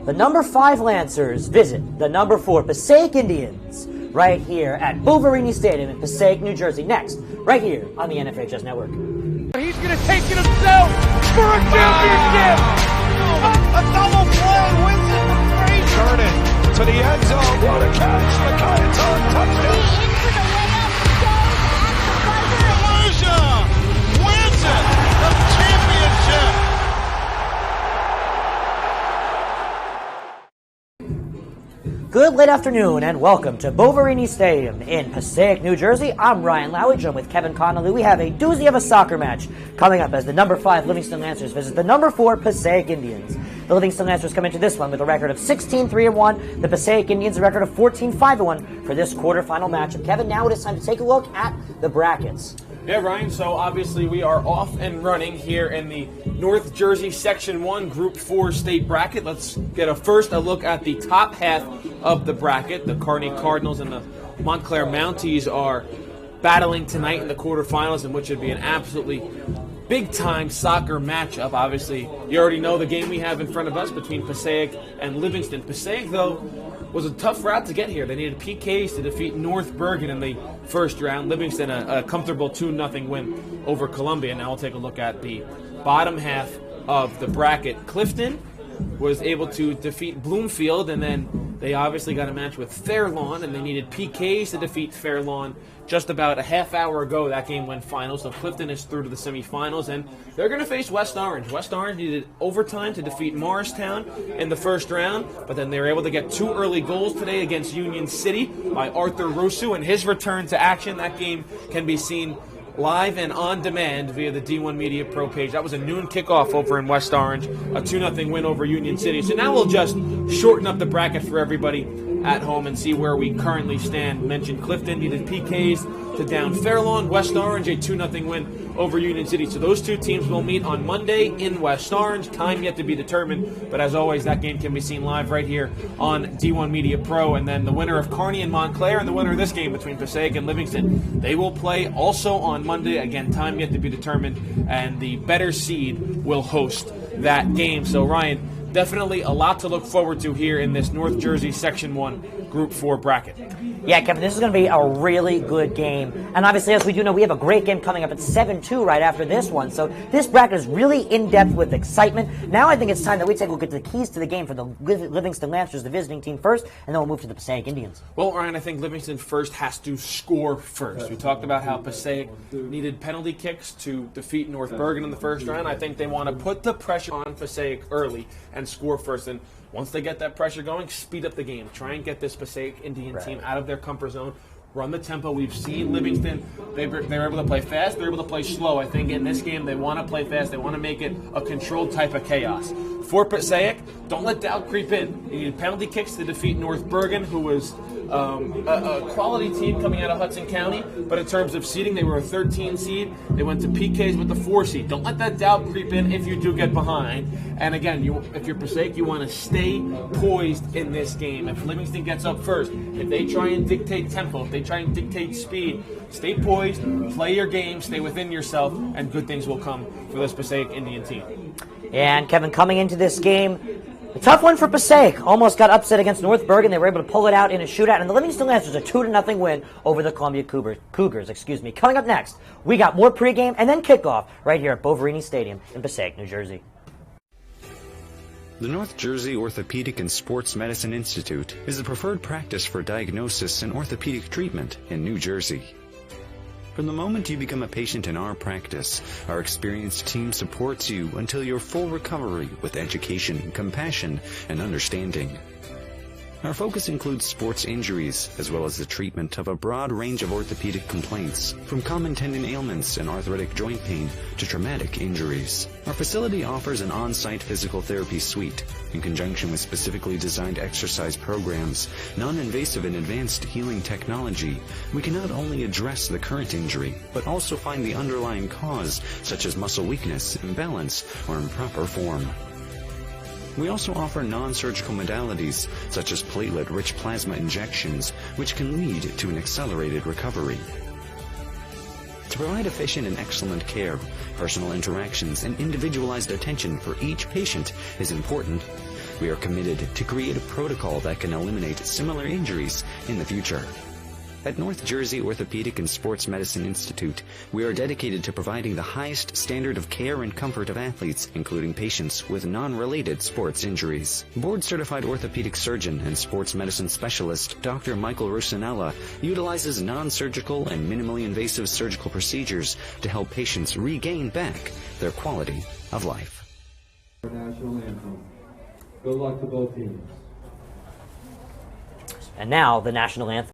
the number 5 Lancers visit the number 4 Passaic Indians right here at Boverini Stadium in Passaic, New Jersey. Next, right here on the NFHS Network. He's going to take it himself for a championship. A double play wins it for Frazier. Turning to the end zone. What a catch. Micaiah touchdown. Into the layup, goes at the buzzer. Wins it. The championship. Good late afternoon and welcome to Boverini Stadium in Passaic, New Jersey. I'm Ryan Lowry, joined with Kevin Connolly. We have a doozy of a soccer match coming up as the number 5 Livingston Lancers visit the number 4 Passaic Indians. The Livingston Lancers come into this one with a record of 16-3-1. The Passaic Indians a record of 14-5-1 for this quarterfinal matchup. Kevin, now it is time to take a look at the brackets. Yeah, Ryan, so obviously we are off and running here in the North Jersey Section 1 Group 4 state bracket. Let's get a look at the top half of the bracket. The Kearney Cardinals and the Montclair Mounties are battling tonight in the quarterfinals, in which would be an absolutely big-time soccer matchup. Obviously, you already know the game we have in front of us between Passaic and Livingston. Passaic, though, was a tough route to get here. They needed PKs to defeat North Bergen in the first round. Livingston, a comfortable 2-0 win over Columbia. Now we'll take a look at the bottom half of the bracket. Clifton was able to defeat Bloomfield, and then they obviously got a match with Fairlawn, and they needed PKs to defeat Fairlawn. Just about a half hour ago, that game went final, so Clifton is through to the semifinals, and they're going to face West Orange. West Orange needed overtime to defeat Morristown in the first round, but then they were able to get 2 early goals today against Union City by Arthur Rosu, and his return to action. That game can be seen live and on demand via the D1 Media Pro page. That was a noon kickoff over in West Orange, a 2-0 win over Union City. So now we'll just shorten up the bracket for everybody at home and see where we currently stand. Mentioned Clifton needed PKs to down Fairlawn. West Orange, a 2-0 win over Union City. So those two teams will meet on Monday in West Orange. Time yet to be determined, but as always, that game can be seen live right here on D1 Media Pro. And then the winner of Kearney and Montclair and the winner of this game between Passaic and Livingston, they will play also on Monday. Again, time yet to be determined, and the better seed will host that game. So Ryan, definitely a lot to look forward to here in this North Jersey Section 1 Group 4 bracket. Yeah, Kevin, this is going to be a really good game. And obviously, as we do know, we have a great game coming up at 7-2 right after this one. So this bracket is really in-depth with excitement. Now I think it's time that we take a look at the keys to the game for the Livingston Lancers, the visiting team first, and then we'll move to the Passaic Indians. Well, Ryan, I think Livingston first has to score first. We talked about how Passaic needed penalty kicks to defeat North Bergen in the first round. I think they want to put the pressure on Passaic early and score first. And once they get that pressure going, speed up the game. Try and get this Passaic Indian team out of their comfort zone. Run the tempo. We've seen Livingston, they're able to play fast, they're able to play slow. I think in this game they want to play fast. They want to make it a controlled type of chaos. For Passaic, don't let doubt creep in. You need penalty kicks to defeat North Bergen, who was a quality team coming out of Hudson County, but in terms of seeding, they were a 13 seed. They went to PKs with the 4 seed. Don't let that doubt creep in if you do get behind. And again, if you're Passaic, you want to stay poised in this game. If Livingston gets up first, if they try and dictate tempo, if they try and dictate speed, stay poised, play your game, stay within yourself, and good things will come for this Passaic Indian team. And Kevin, coming into this game, a tough one for Passaic. Almost got upset against North Bergen. They were able to pull it out in a shootout. And the Livingston Lancers a 2-0 win over the Columbia Cougars. Coming up next, we got more pregame and then kickoff right here at Boverini Stadium in Passaic, New Jersey. The North Jersey Orthopedic and Sports Medicine Institute is the preferred practice for diagnosis and orthopedic treatment in New Jersey. From the moment you become a patient in our practice, our experienced team supports you until your full recovery with education, compassion, and understanding. Our focus includes sports injuries, as well as the treatment of a broad range of orthopedic complaints, from common tendon ailments and arthritic joint pain to traumatic injuries. Our facility offers an on-site physical therapy suite, in conjunction with specifically designed exercise programs, non-invasive and advanced healing technology. We can not only address the current injury, but also find the underlying cause, such as muscle weakness, imbalance, or improper form. We also offer non-surgical modalities, such as platelet-rich plasma injections, which can lead to an accelerated recovery. To provide efficient and excellent care, personal interactions and individualized attention for each patient is important. we are committed to create a protocol that can eliminate similar injuries in the future. At North Jersey Orthopedic and Sports Medicine Institute, we are dedicated to providing the highest standard of care and comfort of athletes, including patients with non-related sports injuries. Board-certified orthopedic surgeon and sports medicine specialist Dr. Michael Rosanella utilizes non-surgical and minimally invasive surgical procedures to help patients regain back their quality of life. National anthem. Good luck to both teams. And now the national anthem.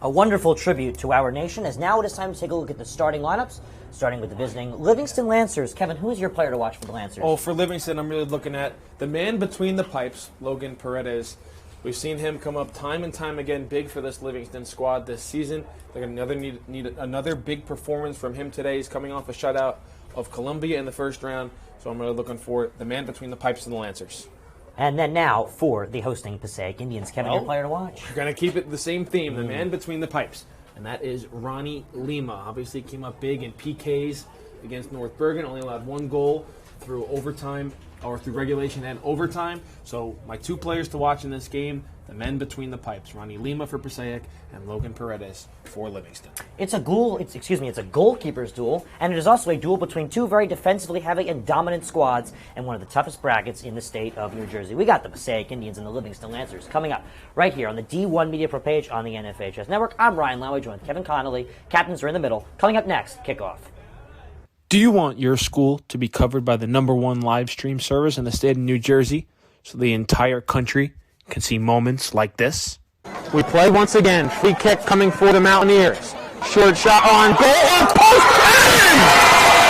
A wonderful tribute to our nation, as now it is time to take a look at the starting lineups, starting with the visiting Livingston Lancers. Kevin, who is your player to watch for the Lancers? Oh, for Livingston, I'm really looking at the man between the pipes, Logan Paredes. We've seen him come up time and time again big for this Livingston squad this season. They're going to need another big performance from him today. He's coming off a shutout of Columbia in the first round, so I'm really looking for the man between the pipes and the Lancers. And then now for the hosting Passaic Indians. Kevin, your player to watch? We're going to keep it the same theme, the man between the pipes. And that is Ronnie Lima. Obviously came up big in PKs against North Bergen. Only allowed one goal through overtime, or through regulation and overtime. So my two players to watch in this game, the men between the pipes, Ronnie Lima for Passaic and Logan Paredes for Livingston. It's a goalkeeper's duel, and it is also a duel between two very defensively heavy and dominant squads and one of the toughest brackets in the state of New Jersey. We got the Passaic Indians and the Livingston Lancers coming up right here on the D1 Media Pro page on the NFHS Network. I'm Ryan Lowy, joined with Kevin Connolly. Captains are in the middle. Coming up next, Kickoff. Do you want your school to be covered by the #1 live stream service in the state of New Jersey so the entire country can see moments like this? We play once again. Free kick coming for the Mountaineers. Short shot on goal. On post. And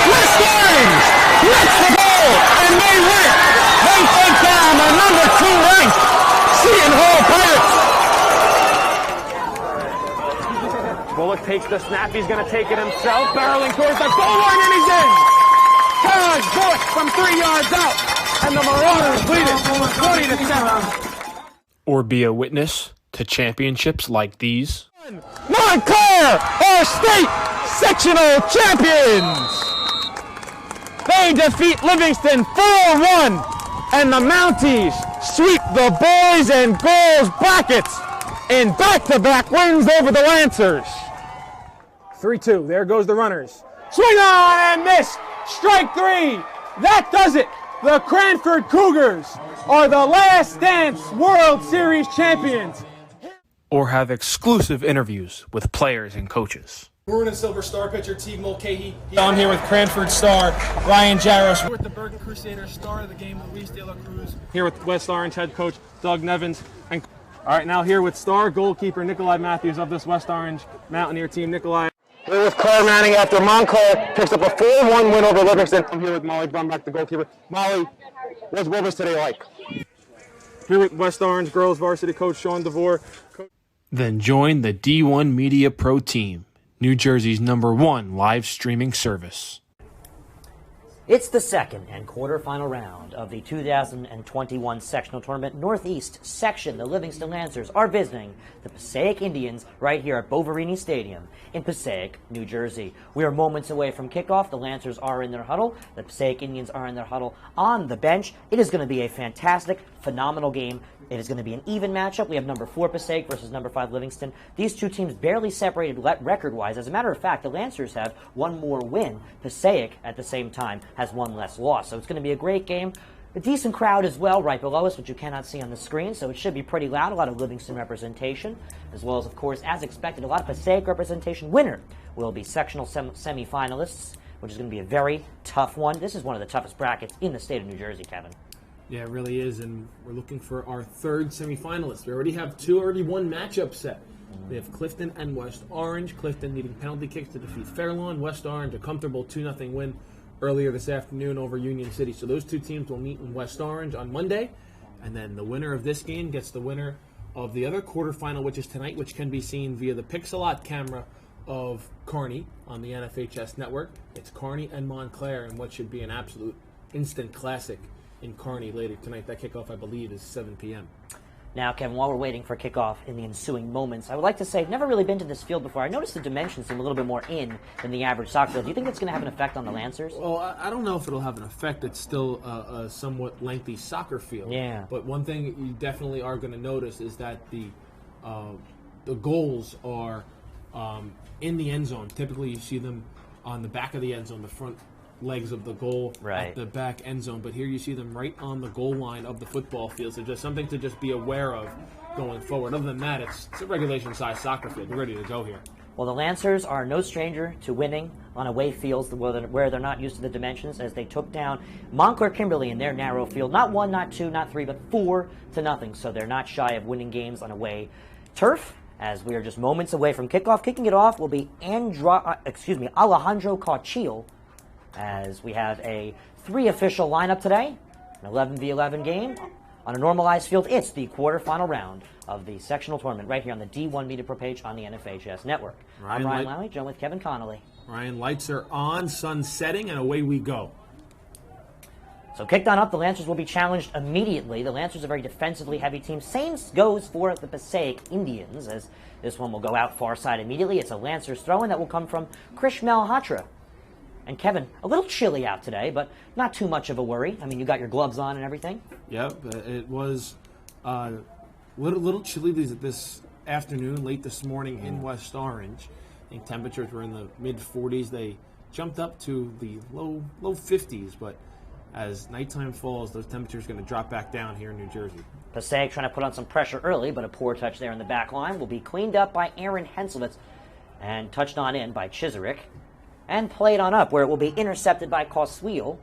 West Orange gets the goal, and they win. They take down the #2 ranked Seton Hall Pirates. Bullock takes the snap. He's going to take it himself. Barreling towards the goal line, and he's in. Charles Bullock from 3 yards out, and the Marauders lead it 20-7. Or be a witness to championships like these. Montclair are state sectional champions. They defeat Livingston 4-1, and the Mounties sweep the boys and girls brackets in back-to-back wins over the Lancers. 3-2. There goes the runners. Swing on and miss. Strike three. That does it. The Cranford Cougars are the Last Dance World Series champions. Or have exclusive interviews with players and coaches. Maroon and Silver Star pitcher Teague Mulcahy. I'm here with Cranford star Ryan Jaros. With the Bergen Crusaders star of the game, Luis De La Cruz. Here with West Orange head coach Doug Nevins. And all right, now here with star goalkeeper Nikolai Matthews of this West Orange Mountaineer team. Nikolai. Here with Claire Manning after Montclair picks up a 4-1 win over Livingston. I'm here with Molly Brumback, the goalkeeper. Molly, what was today like? Here with West Orange girls varsity coach Sean DeVore. Then join the D1 Media Pro team, New Jersey's #1 live streaming service. It's the second and quarterfinal round of the 2021 sectional tournament. Northeast section, the Livingston Lancers are visiting the Passaic Indians right here at Boverini Stadium in Passaic, New Jersey. We are moments away from kickoff. The Lancers are in their huddle. The Passaic Indians are in their huddle on the bench. It is going to be a fantastic, phenomenal game. It is going to be an even matchup. We have number 4 Passaic versus number 5 Livingston. These two teams barely separated record-wise. As a matter of fact, the Lancers have one more win. Passaic, at the same time, has one less loss. So it's going to be a great game. A decent crowd as well right below us, which you cannot see on the screen, so it should be pretty loud. A lot of Livingston representation, as well as, of course, as expected, a lot of Passaic representation. Winner will be sectional semifinalists, which is going to be a very tough one. This is one of the toughest brackets in the state of New Jersey, Kevin. Yeah, it really is, and we're looking for our third semifinalist. We already have one matchup set. We have Clifton and West Orange. Clifton needing penalty kicks to defeat Fairlawn. West Orange, a comfortable 2-0 win earlier this afternoon over Union City. So those two teams will meet in West Orange on Monday, and then the winner of this game gets the winner of the other quarterfinal, which is tonight, which can be seen via the Pixelot camera of Kearney on the NFHS network. It's Kearney and Montclair in what should be an absolute instant classic in Kearney later tonight. That kickoff, I believe, is 7 p.m. Now, Kevin, while we're waiting for kickoff in the ensuing moments, I would like to say I've never really been to this field before. I noticed the dimensions seem a little bit more in than the average soccer field. Do you think that's going to have an effect on the Lancers? Well, I don't know if it'll have an effect. It's still a somewhat lengthy soccer field. Yeah. But one thing you definitely are going to notice is that the goals are in the end zone. Typically, you see them on the back of the end zone, the front legs of the goal at the back end zone, but here you see them right on the goal line of the football field. So just something to just be aware of going forward. Other than that, it's a regulation-sized soccer field. We're ready to go here. Well, the Lancers are no stranger to winning on away fields where they're not used to the dimensions, as they took down Montclair Kimberly in their narrow field. Not 1, not 2, not 3, but 4-0. So they're not shy of winning games on away turf. As we are just moments away from kickoff, kicking it off will be Alejandro Carchil, as we have a 3 official lineup today, an 11v11 game on a normalized field. It's the quarterfinal round of the sectional tournament right here on the D1 Media Pro page on the NFHS network. I'm Ryan Lally, joined with Kevin Connolly. Ryan, lights are on, sun setting, and away we go. So kicked on up, the Lancers will be challenged immediately. The Lancers are a very defensively heavy team. Same goes for the Passaic Indians, as this one will go out far side immediately. It's a Lancers throw-in that will come from Krish Malhotra. And Kevin, a little chilly out today, but not too much of a worry. I mean, you got your gloves on and everything. Yep, it was little chilly this afternoon, late this morning in West Orange. I think temperatures were in the mid-40s. They jumped up to the low 50s, but as nighttime falls, those temperatures are going to drop back down here in New Jersey. Passaic trying to put on some pressure early, but a poor touch there in the back line will be cleaned up by Aaron Henselvitz and touched on in by Chiserick, and played on up, where it will be intercepted by Cosweel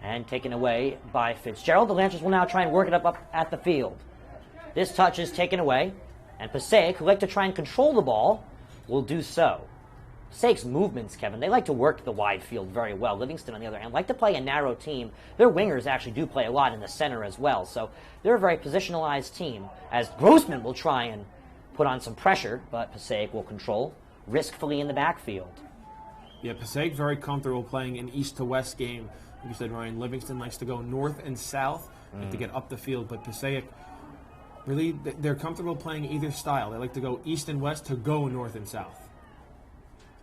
and taken away by Fitzgerald. The Lancers will now try and work it up at the field. This touch is taken away, and Passaic, who like to try and control the ball, will do so. Passaic's movements, Kevin, they like to work the wide field very well. Livingston, on the other hand, like to play a narrow team. Their wingers actually do play a lot in the center as well, so they're a very positionalized team, as Grossman will try and put on some pressure, but Passaic will control riskfully in the backfield. Yeah, Passaic very comfortable playing an east to west game. Like you said, Ryan, Livingston likes to go north and south and to get up the field, but Passaic, really, they're comfortable playing either style. They like to go east and west to go north and south.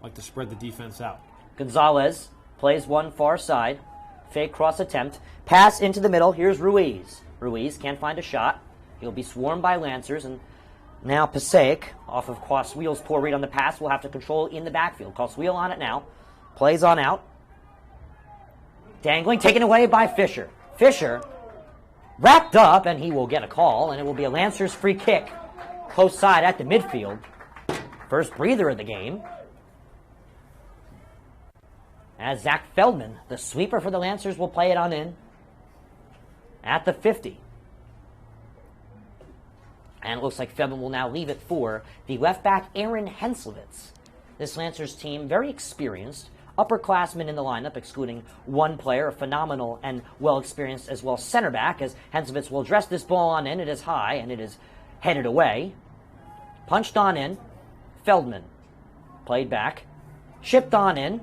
Like to spread the defense out. Gonzalez plays one far side. Fake cross attempt. Pass into the middle. Here's Ruiz. Ruiz can't find a shot. He'll be swarmed by Lancers, and now Passaic, off of Cosweel's poor read on the pass, will have to control in the backfield. Cosweel on it now. Plays on out. Dangling, taken away by Fisher. Fisher wrapped up, and he will get a call, and it will be a Lancers free kick. Close side at the midfield. First breather of the game. As Zach Feldman, the sweeper for the Lancers, will play it on in at the 50. And it looks like Feldman will now leave it for the left back, Aaron Henselvitz. This Lancers team, very experienced, upperclassmen in the lineup, excluding one player, a phenomenal and well-experienced as well center back, as Henselvitz will address this ball on in. It is high, and it is headed away. Punched on in. Feldman played back. Chipped on in.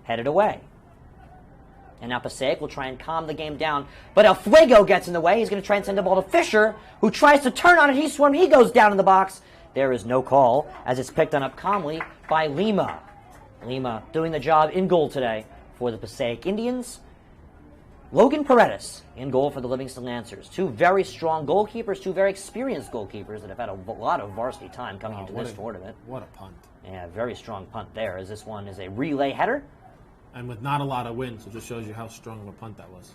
Headed away. And now Passaic will try and calm the game down. But El Fuego gets in the way. He's going to try and send the ball to Fisher, who tries to turn on it. He swarmed. He goes down in the box. There is no call, as it's picked on up calmly by Lima. Lima doing the job in goal today for the Passaic Indians. Logan Paredes in goal for the Livingston Lancers. Two very strong goalkeepers, two very experienced goalkeepers that have had a lot of varsity time coming into this tournament. What a punt. Yeah, very strong punt there, as this one is a relay header. And with not a lot of wind, so it just shows you how strong of a punt that was.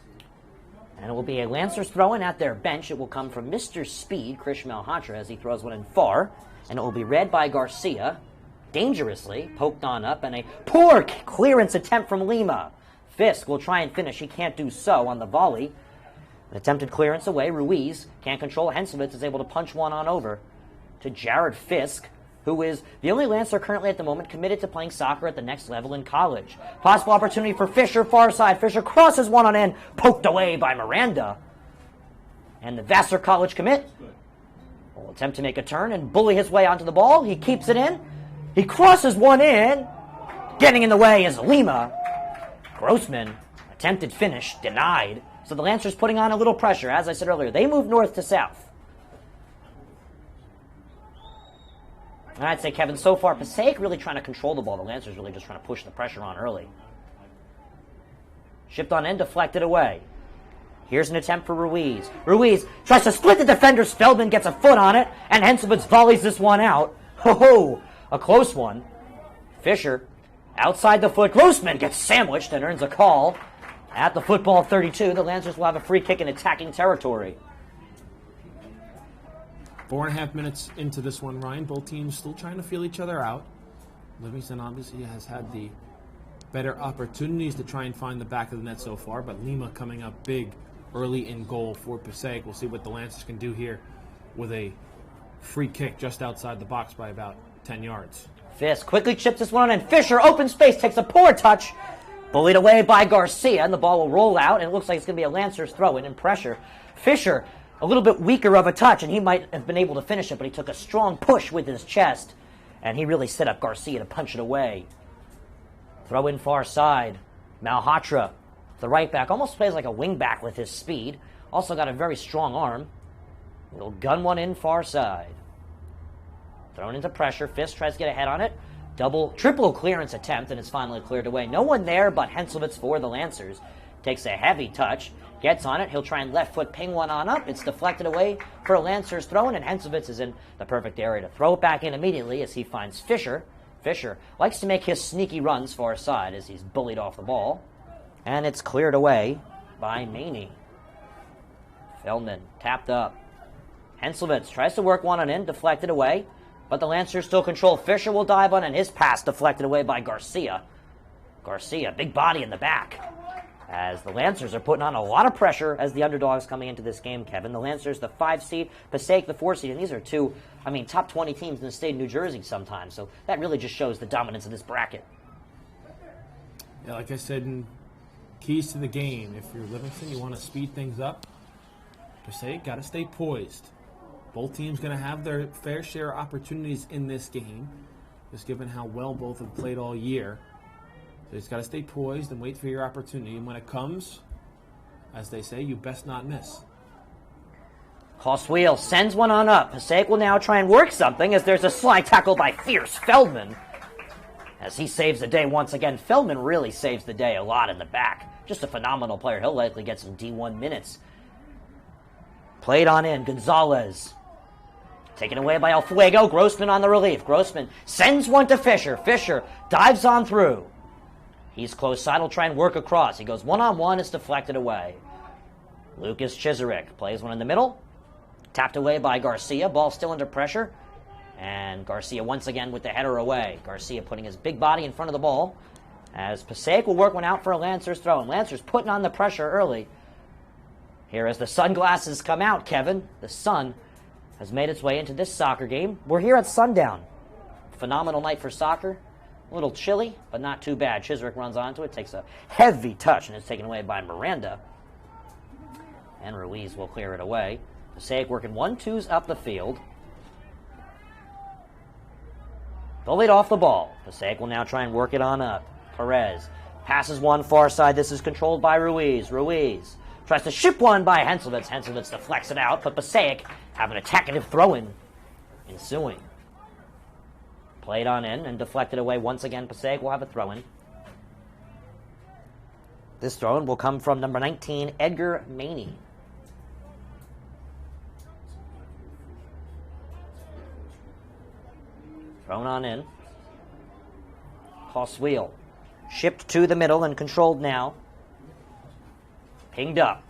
And it will be a Lancers throw-in at their bench. It will come from Mr. Speed, Krish Malhotra, as he throws one in far. And it will be read by Garcia, dangerously, poked on up, and a poor clearance attempt from Lima. Fisk will try and finish. He can't do so on the volley. An attempted clearance away. Ruiz can't control. Henselwitz is able to punch one on over to Jared Fisk, who is the only Lancer currently at the moment committed to playing soccer at the next level in college. Possible opportunity for Fisher, far side. Fisher crosses one on in, poked away by Miranda. And the Vassar College commit will attempt to make a turn and bully his way onto the ball. He keeps it in. He crosses one in. Getting in the way is Lima. Grossman, attempted finish, denied. So the Lancers putting on a little pressure. As I said earlier, they move north to south. And I'd say, Kevin, so far, Passaic really trying to control the ball. The Lancers really just trying to push the pressure on early. Shipped on in, deflected away. Here's an attempt for Ruiz. Ruiz tries to split the defenders. Feldman gets a foot on it, and Henselwitz volleys this one out. Ho-ho! A close one. Fisher, outside the foot. Grossman gets sandwiched and earns a call. At the football 32, the Lancers will have a free kick in attacking territory. 4.5 minutes into this one, Ryan. Both teams still trying to feel each other out. Livingston obviously has had the better opportunities to try and find the back of the net so far, but Lima coming up big early in goal for Passaic. We'll see what the Lancers can do here with a free kick just outside the box by about 10 yards. Fisk quickly chips this one on, and Fisher, open space, takes a poor touch. Bullied away by Garcia, and the ball will roll out, and it looks like it's going to be a Lancers throw-in and pressure. Fisher, a little bit weaker of a touch, and he might have been able to finish it, but he took a strong push with his chest, and he really set up Garcia to punch it away. Throw in far side. Malhotra, the right back, almost plays like a wing back with his speed. Also got a very strong arm. Will gun one in far side. Thrown into pressure. Fisk tries to get ahead on it. Triple clearance attempt, and it's finally cleared away. No one there but Henselwitz for the Lancers. Takes a heavy touch. Gets on it. He'll try and left foot ping one on up. It's deflected away for a Lancers throw-in, and Henselwitz is in the perfect area to throw it back in immediately as he finds Fisher. Fisher likes to make his sneaky runs far side as he's bullied off the ball. And it's cleared away by Maney. Feldman tapped up. Henselwitz tries to work one on in, deflected away. But the Lancers still control. Fisher will dive on, and his pass deflected away by Garcia. Garcia, big body in the back. As the Lancers are putting on a lot of pressure as the underdogs coming into this game, Kevin. The Lancers, the 5 seed, Passaic, the 4 seed, and these are two, top 20 teams in the state of New Jersey sometimes. So that really just shows the dominance of this bracket. Yeah, like I said, in keys to the game, if you're Livingston, you want to speed things up. Passaic got to stay poised. Both teams going to have their fair share of opportunities in this game, just given how well both have played all year. So you just got to stay poised and wait for your opportunity. And when it comes, as they say, you best not miss. Coswheel sends one on up. Passaic will now try and work something as there's a slide tackle by Fierce Feldman. As he saves the day once again. Feldman really saves the day a lot in the back. Just a phenomenal player. He'll likely get some D1 minutes. Played on in. Gonzalez. Taken away by El Fuego. Grossman on the relief. Grossman sends one to Fisher. Fisher dives on through. He's close side. Will try and work across. He goes one-on-one. It's deflected away. Lucas Chisarick plays one in the middle. Tapped away by Garcia. Ball still under pressure. And Garcia once again with the header away. Garcia putting his big body in front of the ball. As Passaic will work one out for a Lancers throw. And Lancers putting on the pressure early. Here as the sunglasses come out, Kevin. The sun has made its way into this soccer game. We're here at sundown. Phenomenal night for soccer. A little chilly, but not too bad. Chisarick runs onto it, takes a heavy touch, and it's taken away by Miranda. And Ruiz will clear it away. Passaic working 1-2s up the field. Bullied off the ball. Passaic will now try and work it on up. Perez Passes one far side. This is controlled by Ruiz. Ruiz tries to ship one by Henselwitz. Henselwitz deflects it out, but Passaic have an attackative throw-in ensuing. Played on in and deflected away once again. Passaic will have a throw-in. This throw-in will come from number 19, Edgar Maney. Thrown on in. Coswheel. Shipped to the middle and controlled now. Pinged up.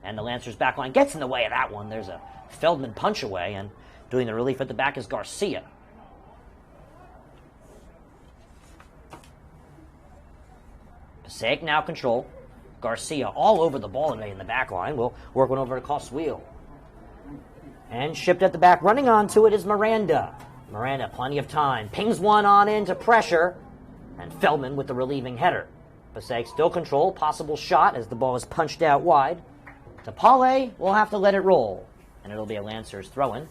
And the Lancers back line gets in the way of that one. There's a Feldman punch away, and doing the relief at the back is Garcia. Passaic now control. Garcia all over the ball today in the back line. We'll work one over to Coswheel. And shipped at the back. Running onto it is Miranda. Miranda, plenty of time. Pings one on into pressure. And Feldman with the relieving header. Passaic still control. Possible shot as the ball is punched out wide. Tapale will have to let it roll. And it'll be a Lancers throw-in.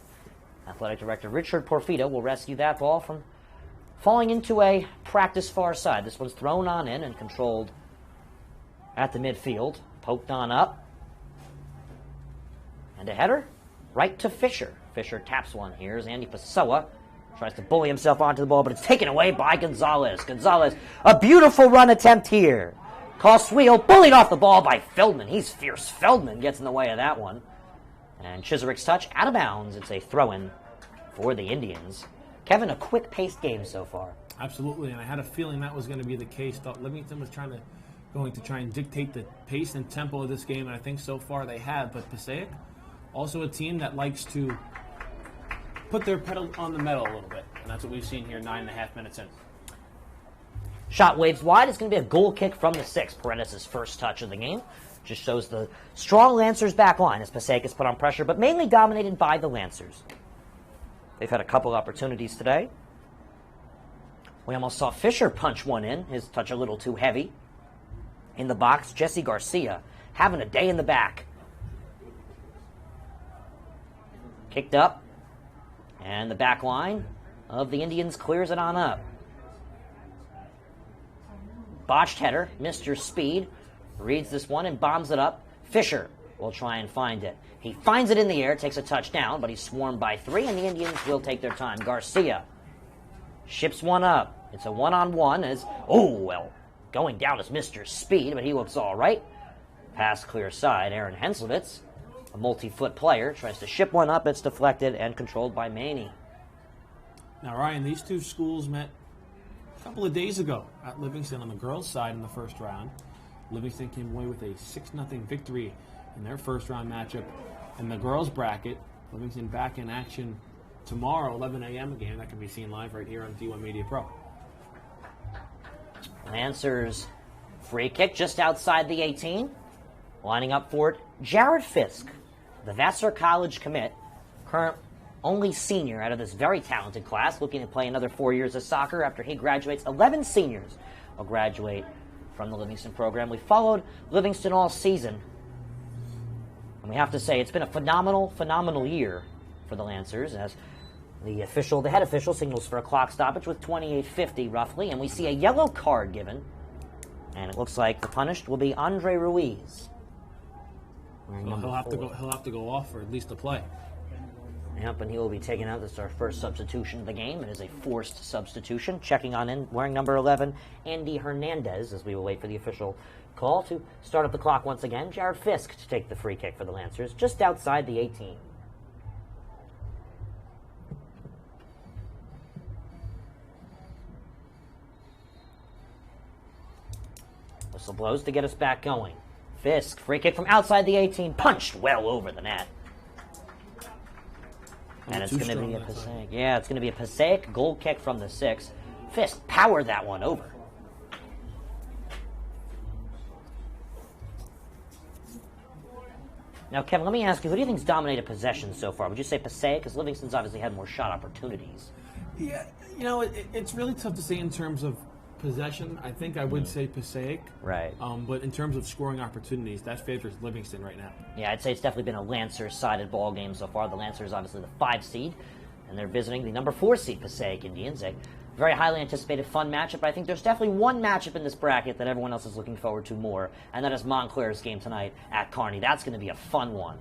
Athletic Director Richard Porfida will rescue that ball from falling into a practice far side. This one's thrown on in and controlled at the midfield. Poked on up. And a header right to Fisher. Fisher taps one. Here's Andy Pessoa. Tries to bully himself onto the ball, but it's taken away by Gonzalez. Gonzalez, a beautiful run attempt here. Coswheel bullied off the ball by Feldman. He's fierce. Feldman gets in the way of that one. And Chiserick's touch out of bounds. It's a throw-in for the Indians. Kevin, a quick-paced game so far. Absolutely, and I had a feeling that was going to be the case. Thought Livingston was going to try and dictate the pace and tempo of this game, and I think so far they have. But Passaic, also a team that likes to put their pedal on the metal a little bit, and that's what we've seen here 9.5 minutes in. Shot waves wide. It's going to be a goal kick from the 6. Paredes' first touch of the game. Just shows the strong Lancers back line as Passaic is put on pressure, but mainly dominated by the Lancers. They've had a couple opportunities today. We almost saw Fisher punch one in. His touch a little too heavy. In the box, Jesse Garcia having a day in the back. Kicked up. And the back line of the Indians clears it on up. Botched header. Mr. Speed reads this one and bombs it up. Fisher will try and find it. He finds it in the air, takes a touchdown, but he's swarmed by 3, and the Indians will take their time. Garcia ships one up. It's a one-on-one as, going down is Mr. Speed, but he looks all right. Pass clear side. Aaron Henselwitz, a multi-foot player, tries to ship one up. It's deflected and controlled by Maney. Now, Ryan, these two schools met a couple of days ago at Livingston on the girls' side in the first round. Livingston came away with a 6-0 victory in their first-round matchup in the girls' bracket. Livingston back in action tomorrow, 11 a.m. again. That can be seen live right here on D1 Media Pro. Lancers free kick just outside the 18. Lining up for it, Jared Fisk, the Vassar College commit, current only senior out of this very talented class, looking to play another 4 years of soccer after he graduates. 11 seniors will graduate from the Livingston program. We followed Livingston all season, and we have to say it's been a phenomenal year for the Lancers as the head official signals for a clock stoppage with 28:50 roughly, and we see a yellow card given, and it looks like the punished will be Andre Ruiz. Well, he'll have to go off for at least a play. Yep, and he will be taken out. This is our first substitution of the game. It is a forced substitution. Checking on in, wearing number 11, Andy Hernandez, as we will wait for the official call to start up the clock once again. Jared Fisk to take the free kick for the Lancers, just outside the 18. Whistle blows to get us back going. Fisk, free kick from outside the 18, punched well over the net. And it's going to be a Passaic. Yeah, it's going to be a Passaic goal kick from the 6. Fisk powered that one over. Now, Kevin, let me ask you, who do you think's dominated possession so far? Would you say Passaic? Because Livingston's obviously had more shot opportunities. Yeah, it's really tough to say in terms of possession. I think I would say Passaic. Right. But in terms of scoring opportunities, that favors Livingston right now. Yeah, I'd say it's definitely been a Lancers-sided ball game so far. The Lancers obviously the 5 seed, and they're visiting the number 4 seed Passaic Indians, a very highly anticipated, fun matchup. But I think there's definitely one matchup in this bracket that everyone else is looking forward to more, and that is Montclair's game tonight at Kearney. That's going to be a fun one.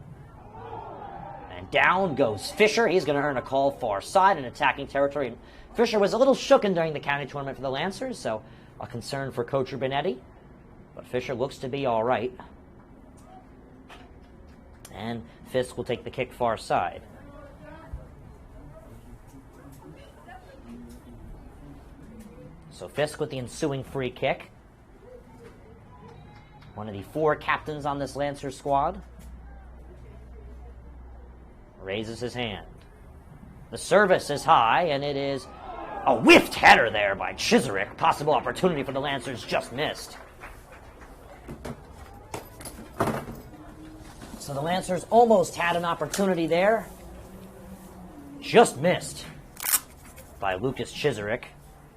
And down goes Fisher. He's going to earn a call far side in attacking territory. Fisher was a little shooken during the county tournament for the Lancers, so a concern for Coach Rubinetti. But Fisher looks to be all right. And Fisk will take the kick far side. So Fisk with the ensuing free kick. One of the 4 captains on this Lancer squad. Raises his hand. The service is high, and it is a whiffed header there by Chiserick. Possible opportunity for the Lancers, just missed. So the Lancers almost had an opportunity there. Just missed by Lucas Chiserick.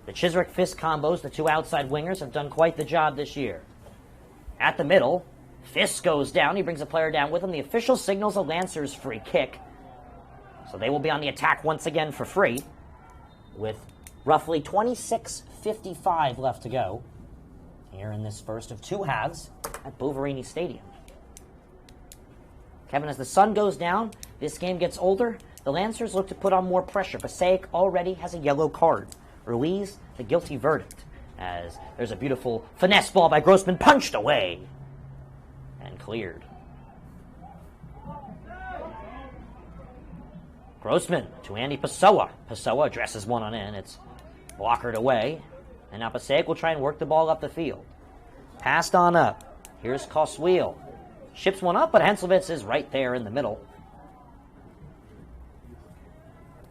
The Chiserick-Fisk combos, the 2 outside wingers, have done quite the job this year. At the middle, Fisk goes down. He brings a player down with him. The official signals a Lancers free kick. So they will be on the attack once again for free with roughly 26:55 left to go here in this first of 2 halves at Boverini Stadium. Kevin, as the sun goes down, this game gets older. The Lancers look to put on more pressure. Passaic already has a yellow card. Ruiz, the guilty verdict, as there's a beautiful finesse ball by Grossman, punched away and cleared. Grossman to Andy Pessoa. Pessoa addresses one on in. It's blockered away. And now Passaic will try and work the ball up the field. Passed on up. Here's Cosweel. Ships one up, but Henselvitz is right there in the middle.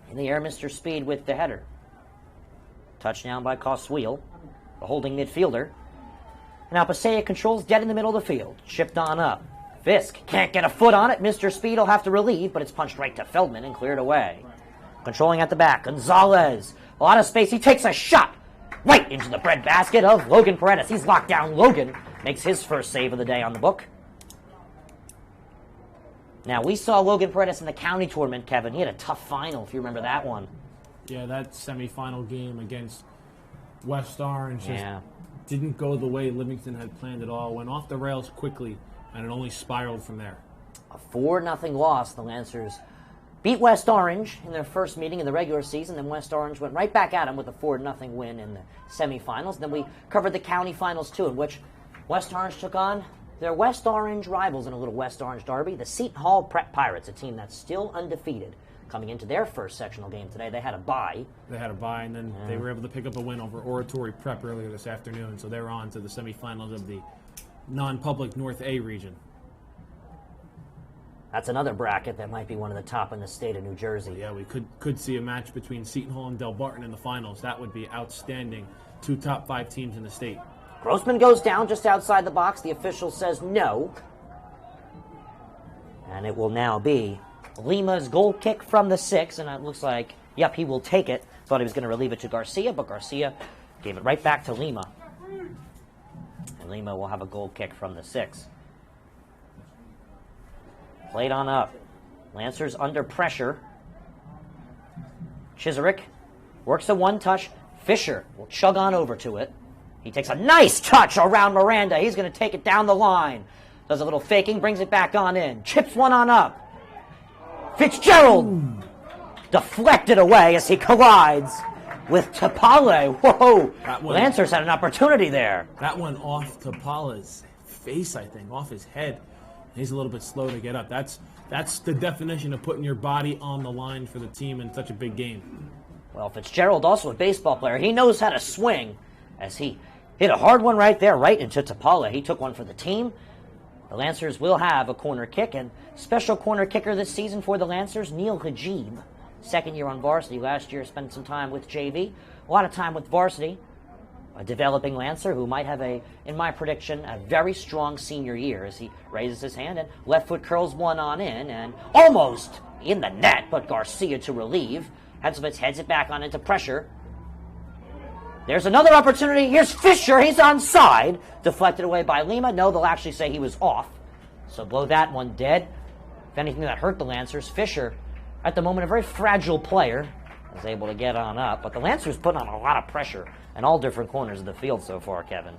In the air, Mr. Speed with the header. Touchdown by Cosweel, the holding midfielder. And now Passaic controls dead in the middle of the field. Shipped on up. Fisk can't get a foot on it. Mr. Speed will have to relieve, but it's punched right to Feldman and cleared away. Controlling at the back, Gonzalez. A lot of space. He takes a shot right into the breadbasket of Logan Paredes. He's locked down. Logan makes his first save of the day on the book. Now, we saw Logan Paredes in the county tournament, Kevin. He had a tough final, if you remember that one. Yeah, that semifinal game against West Orange just didn't go the way Livingston had planned at all. Went off the rails quickly, and it only spiraled from there. A 4-0 loss. The Lancers beat West Orange in their first meeting in the regular season. Then West Orange went right back at them with a 4-0 win in the semifinals. Then we covered the county finals, too, in which West Orange took on their West Orange rivals in a little West Orange derby, the Seton Hall Prep Pirates, a team that's still undefeated. Coming into their first sectional game today, they had a bye. And then they were able to pick up a win over Oratory Prep earlier this afternoon, so they're on to the semifinals of the non-public North A region. That's another bracket that might be one of the top in the state of New Jersey. Yeah, we could see a match between Seton Hall and Del Barton in the finals. That would be outstanding. 2 top 5 teams in the state. Grossman goes down just outside the box. The official says no. And it will now be Lima's goal kick from the 6, and it looks like, yep, he will take it. Thought he was going to relieve it to Garcia, but Garcia gave it right back to Lima. And Lima will have a goal kick from the 6. Played on up. Lancers under pressure. Chiserick works a one-touch. Fisher will chug on over to it. He takes a nice touch around Miranda. He's going to take it down the line. Does a little faking, brings it back on in. Chips one on up. Fitzgerald deflected away as he collides with Tapale. Whoa! Lancers had an opportunity there. That one off Tapale's face, I think, off his head. He's a little bit slow to get up. That's the definition of putting your body on the line for the team in such a big game. Well, Fitzgerald, also a baseball player, he knows how to swing as he hit a hard one right there, right into Tapale. He took one for the team. The Lancers will have a corner kick, and special corner kicker this season for the Lancers, Neil Hajib. Second year on varsity. Last year spent some time with JV. A lot of time with varsity. A developing Lancer who might have in my prediction, a very strong senior year as he raises his hand and left foot curls one on in and almost in the net, but Garcia to relieve. Henselvitz heads it back on into pressure. There's another opportunity. Here's Fisher. He's onside. Deflected away by Lima. No, they'll actually say he was off. So blow that one dead. If anything, that hurt the Lancers. Fisher, at the moment, a very fragile player. is able to get on up, but the Lancers put on a lot of pressure in all different corners of the field so far, Kevin.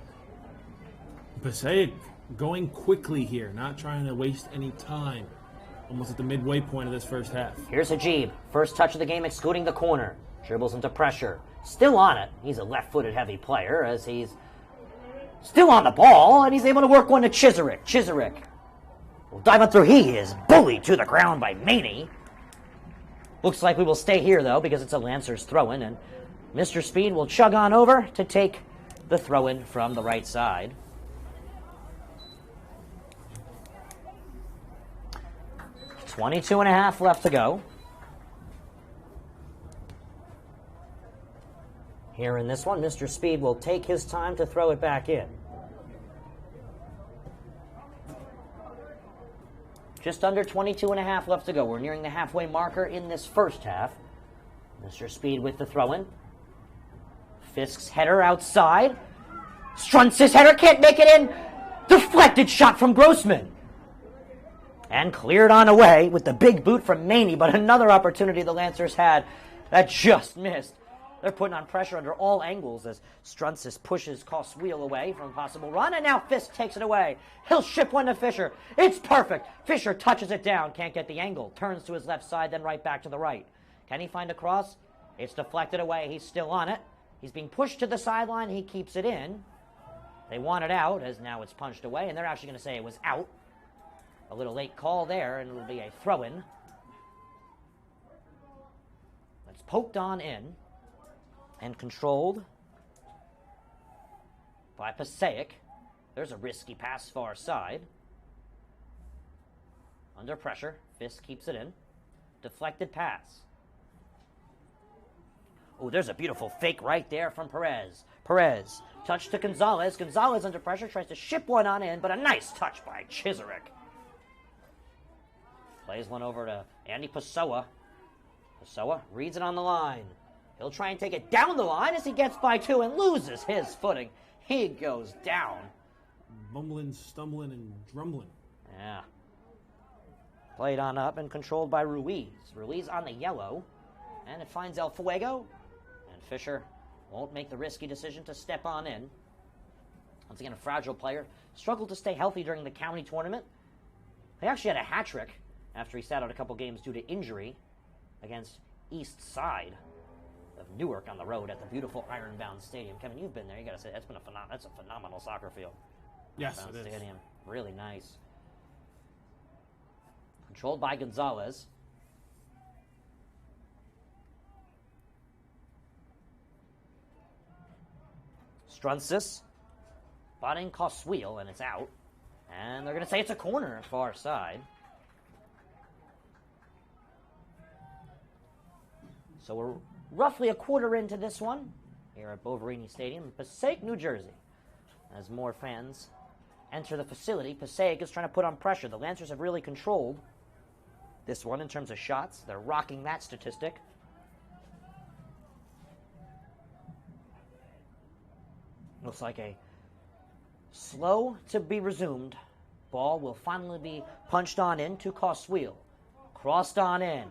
Passaic going quickly here, not trying to waste any time. Almost at the midway point of this first half. Here's Ajib. First touch of the game excluding the corner. Dribbles into pressure. Still on it. He's a left-footed heavy player as he's still on the ball, and he's able to work one to Chisarick. Chisarick will dive on through. He is bullied to the ground by Maney. Looks like we will stay here, though, because it's a Lancers throw-in, and Mr. Speed will chug on over to take the throw-in from the right side. 22.5 left to go. Here in this one, Mr. Speed will take his time to throw it back in. Just under 22.5 left to go. We're nearing the halfway marker in this first half. Mr. Speed with the throw-in. Fisk's header outside. Struntz's header can't make it in. Deflected shot from Grossman. And cleared on away with the big boot from Maney, but another opportunity the Lancers had that just missed. They're putting on pressure under all angles as Struntzis pushes Coswheel away from a possible run, and now Fisk takes it away. He'll ship one to Fisher. It's perfect. Fisher touches it down, can't get the angle, turns to his left side, then right back to the right. Can he find a cross? It's deflected away. He's still on it. He's being pushed to the sideline. He keeps it in. They want it out, as now it's punched away, and they're actually going to say it was out. A little late call there, and it'll be a throw-in. It's poked on in and controlled by Passaic. There's a risky pass far side. Under pressure, Fisk keeps it in. Deflected pass. Oh, there's a beautiful fake right there from Perez. Perez, touch to Gonzalez. Gonzalez under pressure, tries to ship one on in, but a nice touch by Chisarick. Plays one over to Andy Pessoa. Pessoa reads it on the line. He'll try and take it down the line as he gets by two and loses his footing. He goes down. Bumbling, stumbling, and drumbling. Yeah. Played on up and controlled by Ruiz. Ruiz on the yellow. And it finds El Fuego. And Fisher won't make the risky decision to step on in. Once again, a fragile player. Struggled to stay healthy during the county tournament. He actually had a hat trick after he sat out a couple games due to injury against East Side of Newark on the road at the beautiful Ironbound Stadium. Kevin, you've been there. You got to say that's a phenomenal soccer field. Yes, Ironbound it is. Stadium, really nice. Controlled by Gonzalez. Struntzis, spotting Coswheel, and it's out. And they're going to say it's a corner far side. So we're roughly a quarter into this one here at Boverini Stadium in Passaic, New Jersey. As more fans enter the facility, Passaic is trying to put on pressure. The Lancers have really controlled this one in terms of shots. They're rocking that statistic. Looks like a slow to be resumed ball will finally be punched on in to Coswheel. Crossed on in.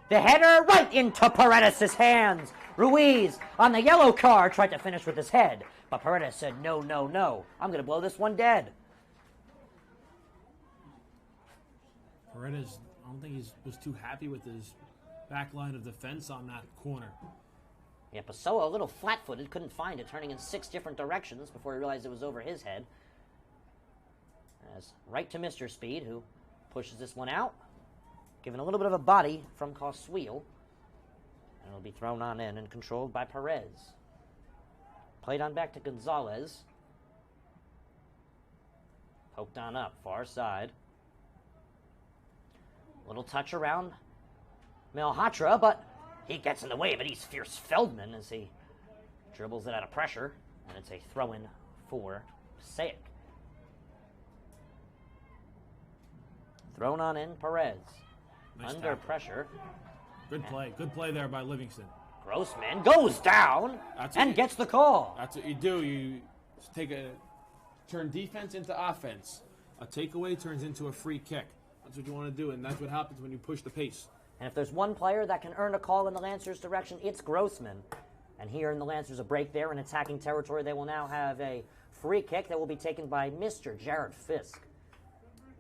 The header right into Paredes' hands. Ruiz on the yellow card tried to finish with his head, but Paredes said, no, no, no. I'm going to blow this one dead. Paredes, I don't think he was too happy with his back line of defense on that corner. Yeah, Pessoa, a little flat-footed, couldn't find it, turning in 6 different directions before he realized it was over his head. As right to Mr. Speed, who pushes this one out. Given a little bit of a body from Coswheel. And it'll be thrown on in and controlled by Perez. Played on back to Gonzalez. Poked on up, far side. Little touch around Malhotra, but he gets in the way of it. He's Fierce Feldman as he dribbles it out of pressure. And it's a throw-in for Passaic. Thrown on in, Perez. Nice Under tackle. pressure. Good play. Good play there by Livingston. Grossman goes down and gets the call. That's what you do. You turn defense into offense. A takeaway turns into a free kick. That's what you want to do, and that's what happens when you push the pace. And if there's one player that can earn a call in the Lancers' direction, it's Grossman. And here in the Lancers a break there in attacking territory. They will now have a free kick that will be taken by Mr. Jared Fisk.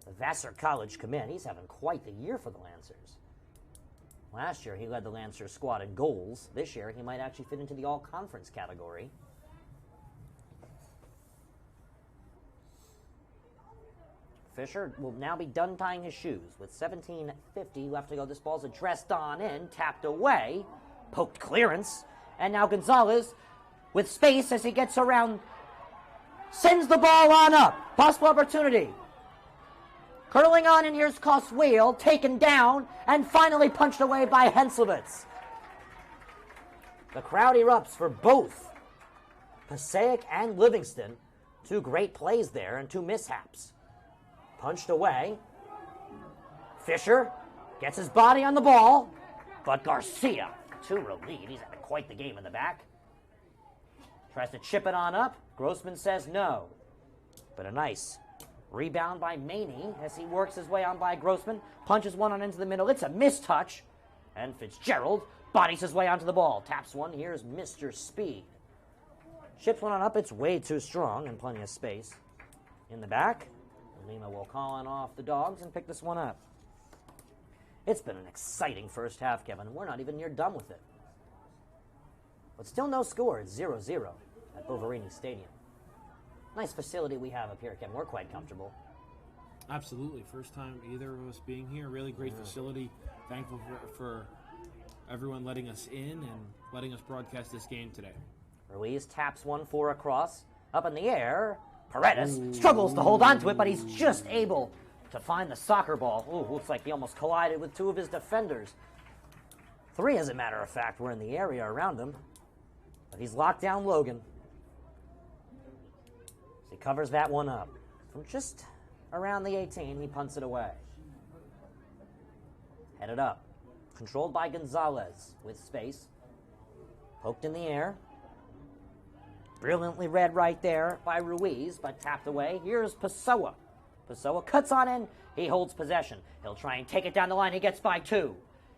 The Vassar College commit. He's having quite the year for the Lancers. Last year he led the Lancers squad in goals. This year he might actually fit into the all-conference category. Fisher will now be done tying his shoes with 17:50 left to go. This ball's addressed on in, tapped away, poked clearance, and now Gonzalez with space as he gets around, sends the ball on up. Possible opportunity. Curling on in, here's Coswell, taken down, and finally punched away by Henselwitz. The crowd erupts for both Passaic and Livingston. Two great plays there and two mishaps. Punched away. Fisher gets his body on the ball, but Garcia, to relieve. He's having quite the game in the back. Tries to chip it on up. Grossman says no. But a nice rebound by Maney as he works his way on by Grossman. Punches one on into the middle. It's a mistouch. And Fitzgerald bodies his way onto the ball. Taps one. Here's Mr. Speed. Chips one on up. It's way too strong and plenty of space. In the back, Lima will call on off the dogs and pick this one up. It's been an exciting first half, Kevin. We're not even near done with it. But still no score. It's 0-0 at Boverini Stadium. Nice facility we have up here, Kevin. We're quite comfortable. Absolutely. First time either of us being here. Really great facility. Thankful for everyone letting us in and letting us broadcast this game today. Ruiz taps 1-4 across. Up in the air. Paredes struggles to hold on to it, but he's just able to find the soccer ball. Ooh, looks like he almost collided with two of his defenders. Three, as a matter of fact, were in the area around him. But he's locked down Logan. So he covers that one up. From just around the 18, he punts it away. Headed up. Controlled by Gonzalez with space. Poked in the air. Brilliantly read right there by Ruiz, but tapped away. Here's Pessoa. Pessoa cuts on in. He holds possession. He'll try and take it down the line. He gets by two.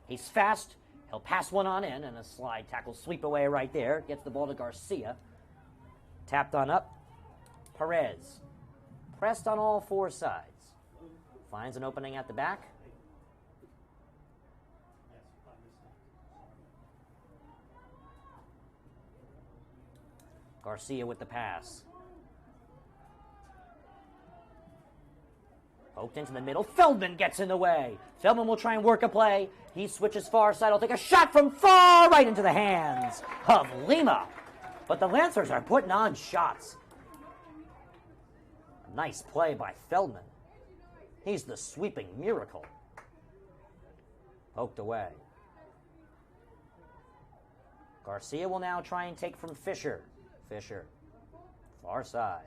He's fast. He'll pass one on in, and a slide tackle sweep away right there. Gets the ball to Garcia. Tapped on up. Perez. Pressed on all four sides. Finds an opening at the back. Garcia with the pass. Poked into the middle. Feldman gets in the way. Feldman will try and work a play. He switches far side. He'll take a shot from far right into the hands of Lima. But the Lancers are putting on shots. A nice play by Feldman. He's the sweeping miracle. Poked away. Garcia will now try and take from Fisher. Fisher, far side.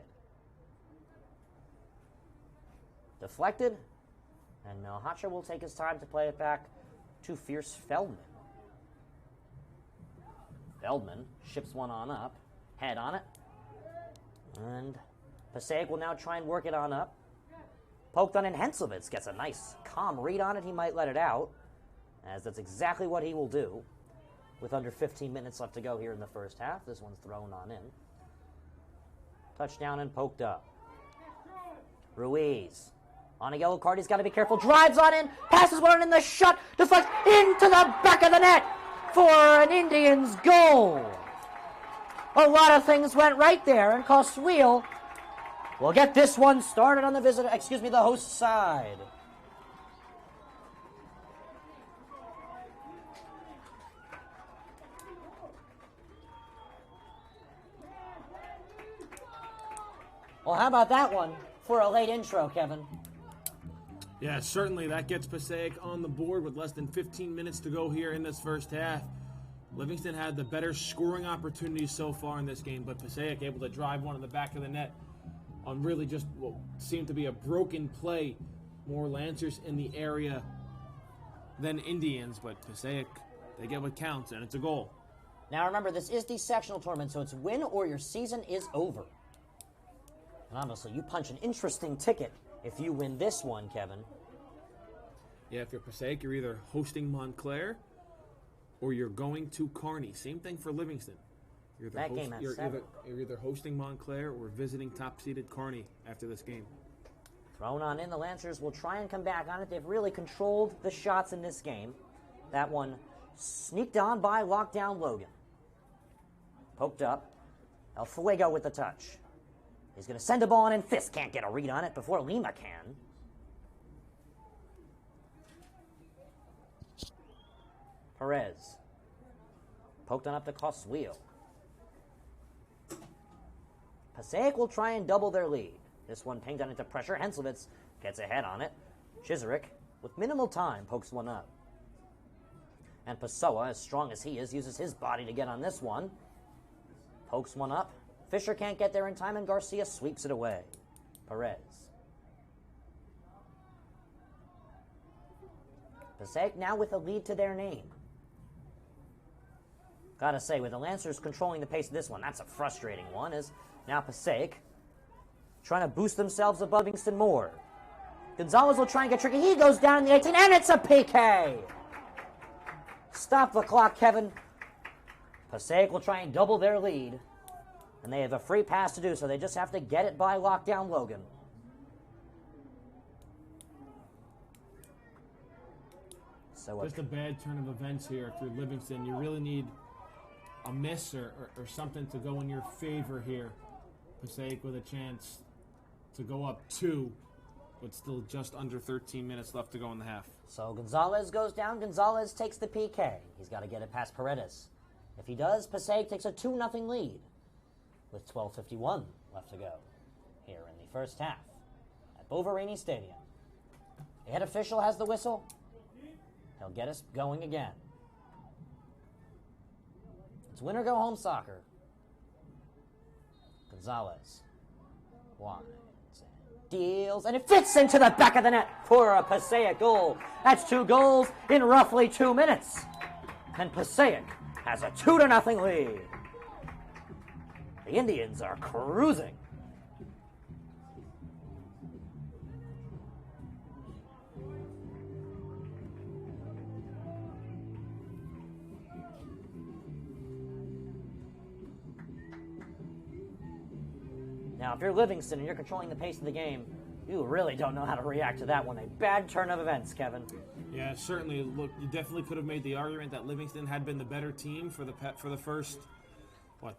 Deflected, and Melhacha will take his time to play it back to Fierce Feldman. Feldman ships one on up, head on it, and Passaic will now try and work it on up. Poked on in, Henselwitz gets a nice calm read on it. He might let it out, as that's exactly what he will do. With under 15 minutes left to go here in the first half. This one's thrown on in. Touchdown and poked up. Ruiz. On a yellow card, he's got to be careful. Drives on in. Passes one in the shot. Deflects into the back of the net for an Indians goal. A lot of things went right there, and Coswell will get this one started on the the host side. Well, how about that one for a late intro, Kevin? Yeah, certainly that gets Passaic on the board with less than 15 minutes to go here in this first half. Livingston had the better scoring opportunities so far in this game, but Passaic able to drive one in the back of the net on really just what seemed to be a broken play. More Lancers in the area than Indians, but Passaic, they get what counts, and it's a goal. Now remember, this is the sectional tournament, so it's win or your season is over. And honestly, you punch an interesting ticket if you win this one, Kevin. Yeah, if you're Passaic, you're either hosting Montclair or you're going to Kearney. Same thing for Livingston. You're either, That game at 7. you're either hosting Montclair or visiting top-seeded Kearney after this game. Thrown on in, the Lancers will try and come back on it. They've really controlled the shots in this game. That one sneaked on by lockdown Logan. Poked up. El Fuego with the touch. He's going to send a ball in, and Fisk can't get a read on it before Lima can. Perez. Poked on up to Cosweo. Passaic will try and double their lead. This one pinged on into pressure. Henselvitz gets ahead on it. Chiserick, with minimal time, pokes one up. And Pessoa, as strong as he is, uses his body to get on this one. Pokes one up. Fisher can't get there in time, and Garcia sweeps it away. Perez. Passaic now with a lead to their name. Gotta say, with the Lancers controlling the pace of this one, that's a frustrating one, as now Passaic trying to boost themselves above Livingston more. Gonzalez will try and get tricky. He goes down in the 18, and it's a PK! Stop the clock, Kevin. Passaic will try and double their lead, and they have a free pass to do so. They just have to get it by lockdown Logan. So Just a bad turn of events here if you're Livingston. You really need a miss or something to go in your favor here. Passaic with a chance to go up 2, but still just under 13 minutes left to go in the half. So Gonzalez goes down. Gonzalez takes the PK. He's got to get it past Paredes. If he does, Passaic takes a 2-0 lead with 12:51 left to go here in the first half at Boverini Stadium. The head official has the whistle. He'll get us going again. It's win or go home soccer. Gonzalez winds and deals, and it fits into the back of the net for a Passaic goal. That's 2 goals in roughly 2 minutes. And Passaic has a 2-0 lead. The Indians are cruising. Now, if you're Livingston and you're controlling the pace of the game, you really don't know how to react to that one. A bad turn of events, Kevin. Yeah, certainly. Look, you definitely could have made the argument that Livingston had been the better team for the first,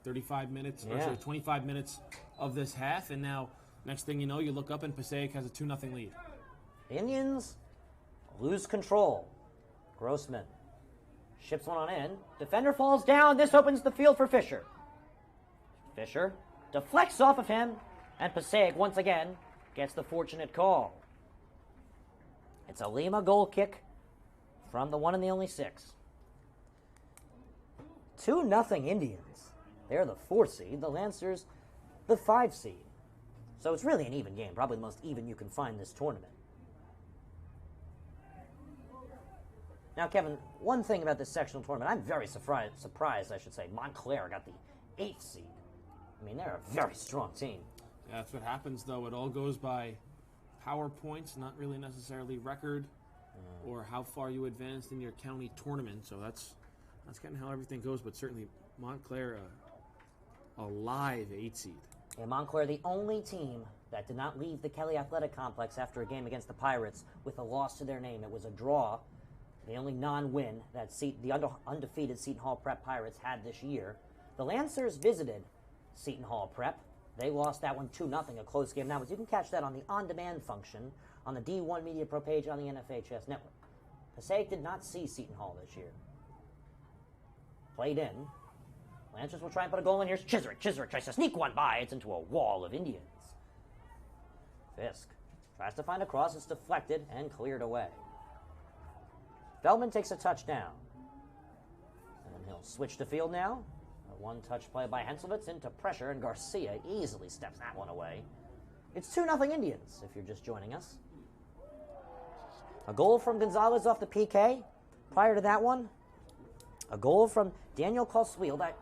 35 minutes, or sorry, 25 minutes of this half, and now, next thing you know, you look up and Passaic has a 2-0 lead. The Indians lose control. Grossman ships one on in. Defender falls down. This opens the field for Fisher. Fisher deflects off of him, and Passaic once again gets the fortunate call. It's a Lima goal kick from the one and the only 6. 2-0 Indians. They're the 4 seed, the Lancers the 5 seed. So it's really an even game, probably the most even you can find this tournament. Now, Kevin, one thing about this sectional tournament, I'm very surprised, I should say, Montclair got the 8th seed. I mean, they're a very strong team. Yeah, that's what happens, though. It all goes by power points, not really necessarily record or how far you advanced in your county tournament. So that's kind of how everything goes. But certainly Montclair, a live 8 seed. Yeah, Montclair, the only team that did not leave the Kelly Athletic Complex after a game against the Pirates with a loss to their name. It was a draw, the only non-win that the undefeated Seton Hall Prep Pirates had this year. The Lancers visited Seton Hall Prep. They lost that one 2-0, a close game. Now, you can catch that on the on-demand function on the D1 Media Pro page on the NFHS network. Passaic did not see Seton Hall this year. Played in. Lancers will try and put a goal in. Here's Chiserick. Chiserick tries to sneak one by. It's into a wall of Indians. Fisk tries to find a cross. It's deflected and cleared away. Feldman takes a touchdown. And he'll switch to field now. A one-touch play by Henselvitz into pressure, and Garcia easily steps that one away. It's 2-0 Indians, if you're just joining us. A goal from Gonzalez off the PK. Prior to that one, a goal from Daniel Coswell that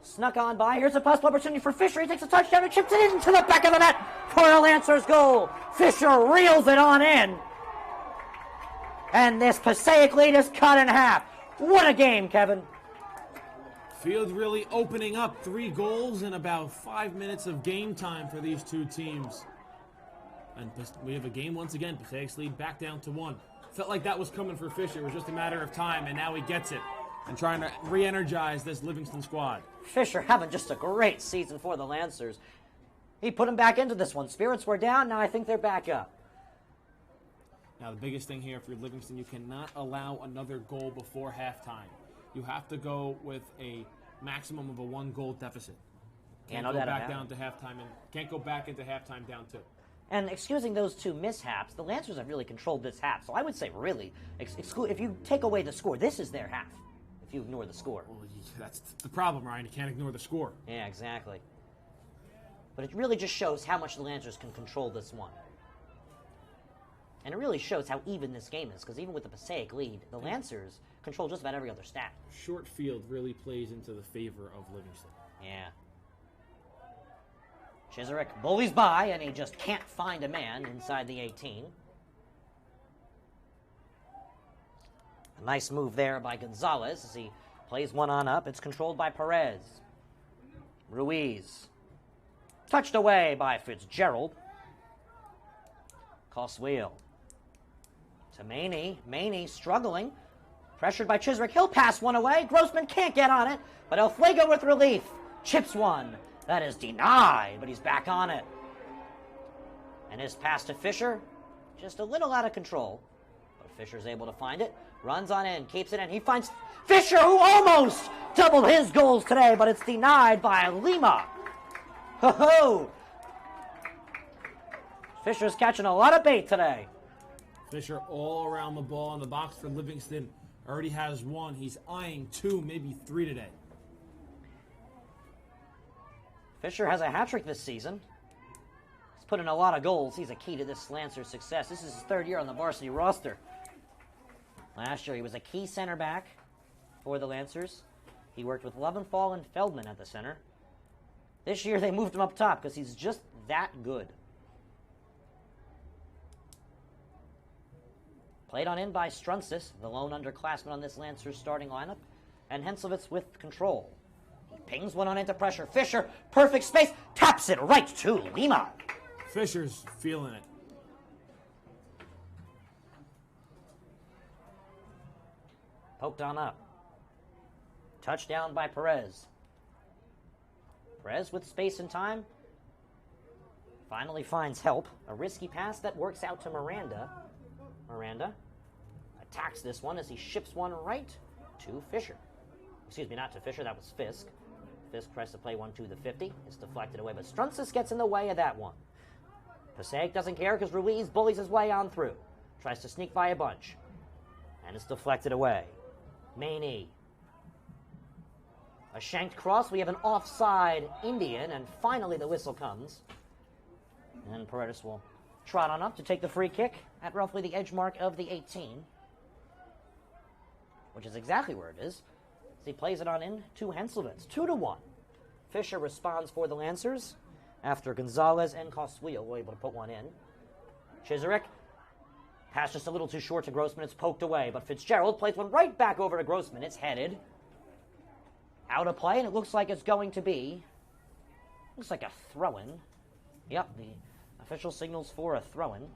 snuck on by. Here's a possible opportunity for Fisher. He takes a touchdown and chips it into the back of the net for a Lancers goal. Fisher reels it on in. And this Passaic lead is cut in half. What a game, Kevin. Field really opening up. 3 goals in about 5 minutes of game time for these two teams. And we have a game once again. Passaic's lead back down to 1. Felt like that was coming for Fisher. It was just a matter of time, and now he gets it. And trying to re-energize this Livingston squad. Fisher having just a great season for the Lancers. He put him back into this one. Spirits were down, now I think they're back up. Now the biggest thing here for Livingston, you cannot allow another goal before halftime. You have to go with a maximum of a 1-goal deficit. Can't go back down to halftime, and can't go back into halftime down 2. And excusing those 2 mishaps, the Lancers have really controlled this half. So I would say really, if you take away the score, this is their half. If you ignore the score. Well, that's the problem, Ryan. You can't ignore the score. Yeah, exactly. But it really just shows how much the Lancers can control this one. And it really shows how even this game is, because even with the Passaic lead, the Lancers control just about every other stat. Short field really plays into the favor of Livingston. Yeah. Chiserick bullies by, and he just can't find a man inside the 18. A nice move there by Gonzalez as he plays one on up. It's controlled by Perez. Ruiz. Touched away by Fitzgerald. Coswell. To Maney. Maney struggling. Pressured by Chiserick. He'll pass one away. Grossman can't get on it, but El Fuego with relief. Chips one. That is denied, but he's back on it. And his pass to Fisher, just a little out of control. But Fisher's able to find it. Runs on in, keeps it in. He finds Fisher, who almost doubled his goals today, but it's denied by Lima. Ho-ho! Fisher's catching a lot of bait today. Fisher all around the ball in the box for Livingston. Already has 1. He's eyeing 2, maybe 3 today. Fisher has a hat-trick this season. He's put in a lot of goals. He's a key to this Lancers' success. This is his 3rd year on the varsity roster. Last year, he was a key center back for the Lancers. He worked with Loventhal and Feldman at the center. This year, they moved him up top because he's just that good. Played on in by Strunsis, the lone underclassman on this Lancers starting lineup, and Henselwitz with control. He pings one on into pressure. Fisher, perfect space, taps it right to Lima. Fisher's feeling it. Poked on up. Touchdown by Perez. Perez with space and time. Finally finds help. A risky pass that works out to Miranda. Miranda attacks this one as he ships one right to Fisher. Excuse me, not to Fisher, that was Fisk. Fisk tries to play one to the 50. It's deflected away, but Strunsis gets in the way of that one. Passaic doesn't care because Ruiz bullies his way on through. Tries to sneak by a bunch. And it's deflected away. Maney. A shanked cross. We have an offside Indian, and finally the whistle comes. And Paredes will trot on up to take the free kick at roughly the edge mark of the 18. Which is exactly where it is. As he plays it on in to Henselwitz. 2-1. Fisher responds for the Lancers after Gonzalez and Coswell were able to put one in. Chiserick. Pass just a little too short to Grossman. It's poked away, but Fitzgerald plays one right back over to Grossman. It's headed. Out of play, and it looks like it's going to be... Looks like a throw-in. Yep, the official signals for a throw-in.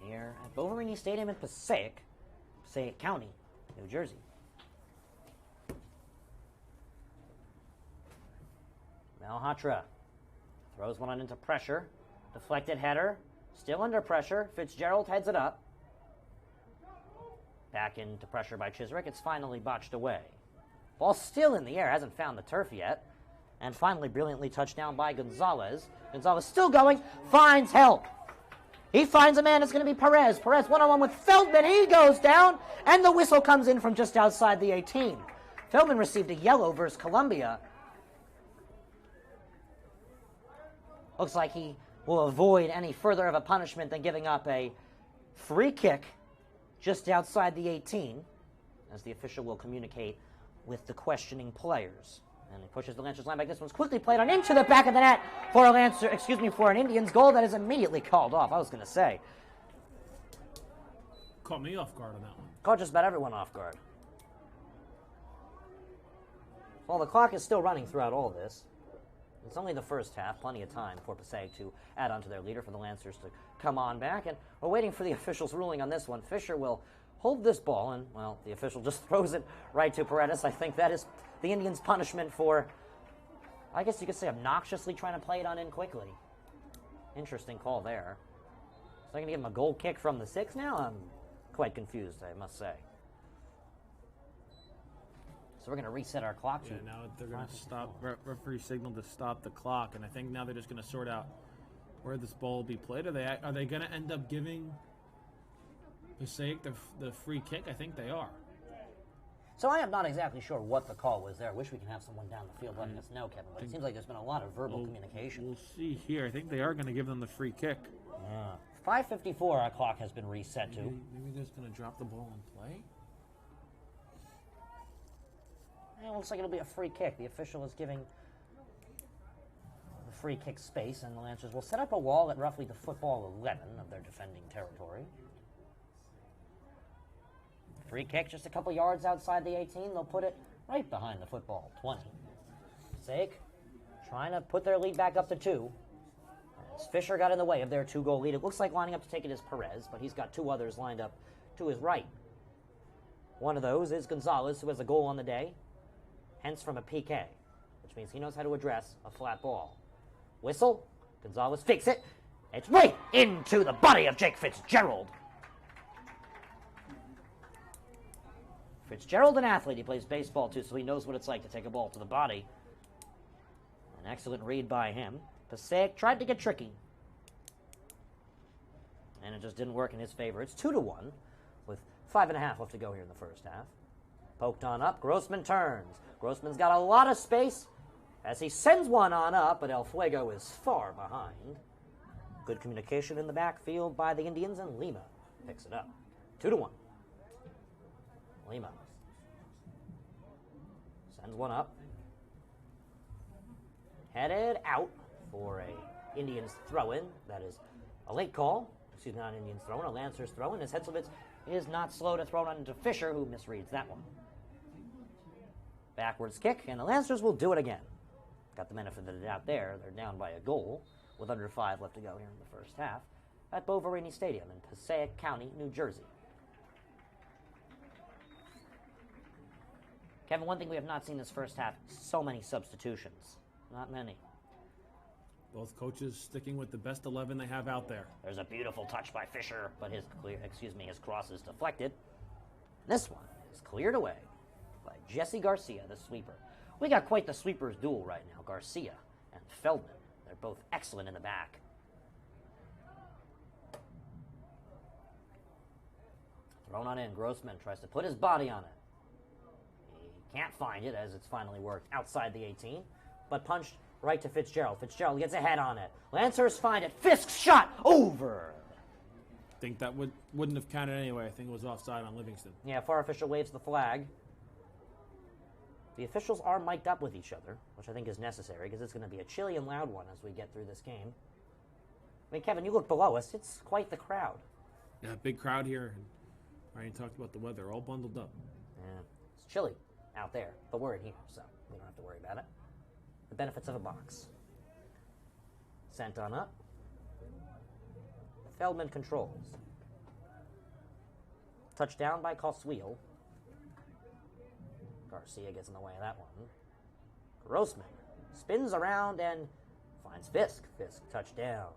Here at Boverini Stadium in Passaic County, New Jersey. Malhotra throws one on into pressure. Deflected header. Still under pressure. Fitzgerald heads it up. Back into pressure by Chiserick. It's finally botched away. Ball still in the air. Hasn't found the turf yet. And finally brilliantly touched down by Gonzalez. Gonzalez still going. Finds help. He finds a man. It's going to be Perez. Perez one-on-one with Feldman. He goes down. And the whistle comes in from just outside the 18. Feldman received a yellow versus Columbia. Looks like he will avoid any further of a punishment than giving up a free kick just outside the 18, as the official will communicate with the questioning players. And he pushes the Lancers line back. This one's quickly played on into the back of the net for an Indians goal that is immediately called off. I was going to say. Caught me off guard on that one. Caught just about everyone off guard. Well, the clock is still running throughout all this. It's only the first half, plenty of time for Passaic to add on to their leader, for the Lancers to come on back, and we're waiting for the official's ruling on this one. Fisher will hold this ball, and, well, the official just throws it right to Paredes. I think that is the Indians' punishment for, I guess you could say, obnoxiously trying to play it on in quickly. Interesting call there. So they're going to give him a goal kick from the 6 now? I'm quite confused, I must say. So we're going to reset our clock. Yeah, now they're going to stop, referee signal to stop the clock, and I think now they're just going to sort out where this ball will be played. Are they going to end up giving Passaic the free kick? I think they are. So I am not exactly sure what the call was there. I wish we could have someone down the field letting us know, Kevin, but it seems like there's been a lot of verbal communication. We'll see here. I think they are going to give them the free kick. Yeah. 5:54 our clock has been reset to. Maybe they're just going to drop the ball and play? It looks like it'll be a free kick. The official is giving the free kick space, and the Lancers will set up a wall at roughly the football 11 of their defending territory. Free kick just a couple yards outside the 18. They'll put it right behind the football 20. Passaic trying to put their lead back up to 2. As Fisher got in the way of their 2-goal lead. It looks like lining up to take it is Perez, but he's got 2 others lined up to his right. One of those is Gonzalez, who has a goal on the day, hence from a PK, which means he knows how to address a flat ball. Whistle, Gonzalez fakes it. It's right into the body of Jake Fitzgerald. Fitzgerald, an athlete, he plays baseball too, so he knows what it's like to take a ball to the body. An excellent read by him. Passaic tried to get tricky, and it just didn't work in his favor. It's 2-1, with 5.5 left to go here in the first half. Poked on up, Grossman turns. Grossman's got a lot of space as he sends one on up, but El Fuego is far behind. Good communication in the backfield by the Indians, and Lima picks it up. 2-1. Lima sends one up. Headed out for a Indians throw-in. That is a late call. Excuse me, not an Indians throw-in, a Lancers throw-in, as Hetzelwitz is not slow to throw it into Fisher, who misreads that one. Backwards kick, and the Lancers will do it again. Got the benefit of the doubt there. They're down by a goal with under 5 left to go here in the first half at Boverini Stadium in Passaic County, New Jersey. Kevin, one thing we have not seen this first half, so many substitutions. Not many. Both coaches sticking with the best 11 they have out there. There's a beautiful touch by Fisher, but his cross is deflected. This one is cleared away by Jesse Garcia, the sweeper. We got quite the sweepers duel right now, Garcia and Feldman. They're both excellent in the back. Thrown on in, Grossman tries to put his body on it. He can't find it as it's finally worked outside the 18, but punched right to Fitzgerald. Fitzgerald gets a head on it. Lancers find it. Fisk's shot over. I think that wouldn't have counted anyway. I think it was offside on Livingston. Yeah, FAR official waves the flag. The officials are mic'd up with each other, which I think is necessary because it's going to be a chilly and loud one as we get through this game. I mean, Kevin, you look below us. It's quite the crowd. Yeah, big crowd here. And Ryan talked about the weather, all bundled up. Yeah, it's chilly out there, but we're in here, so we don't have to worry about it. The benefits of a box. Sent on up. Feldman controls. Touchdown by Cosweel. Garcia gets in the way of that one. Grossman spins around and finds Fisk. Fisk touchdown.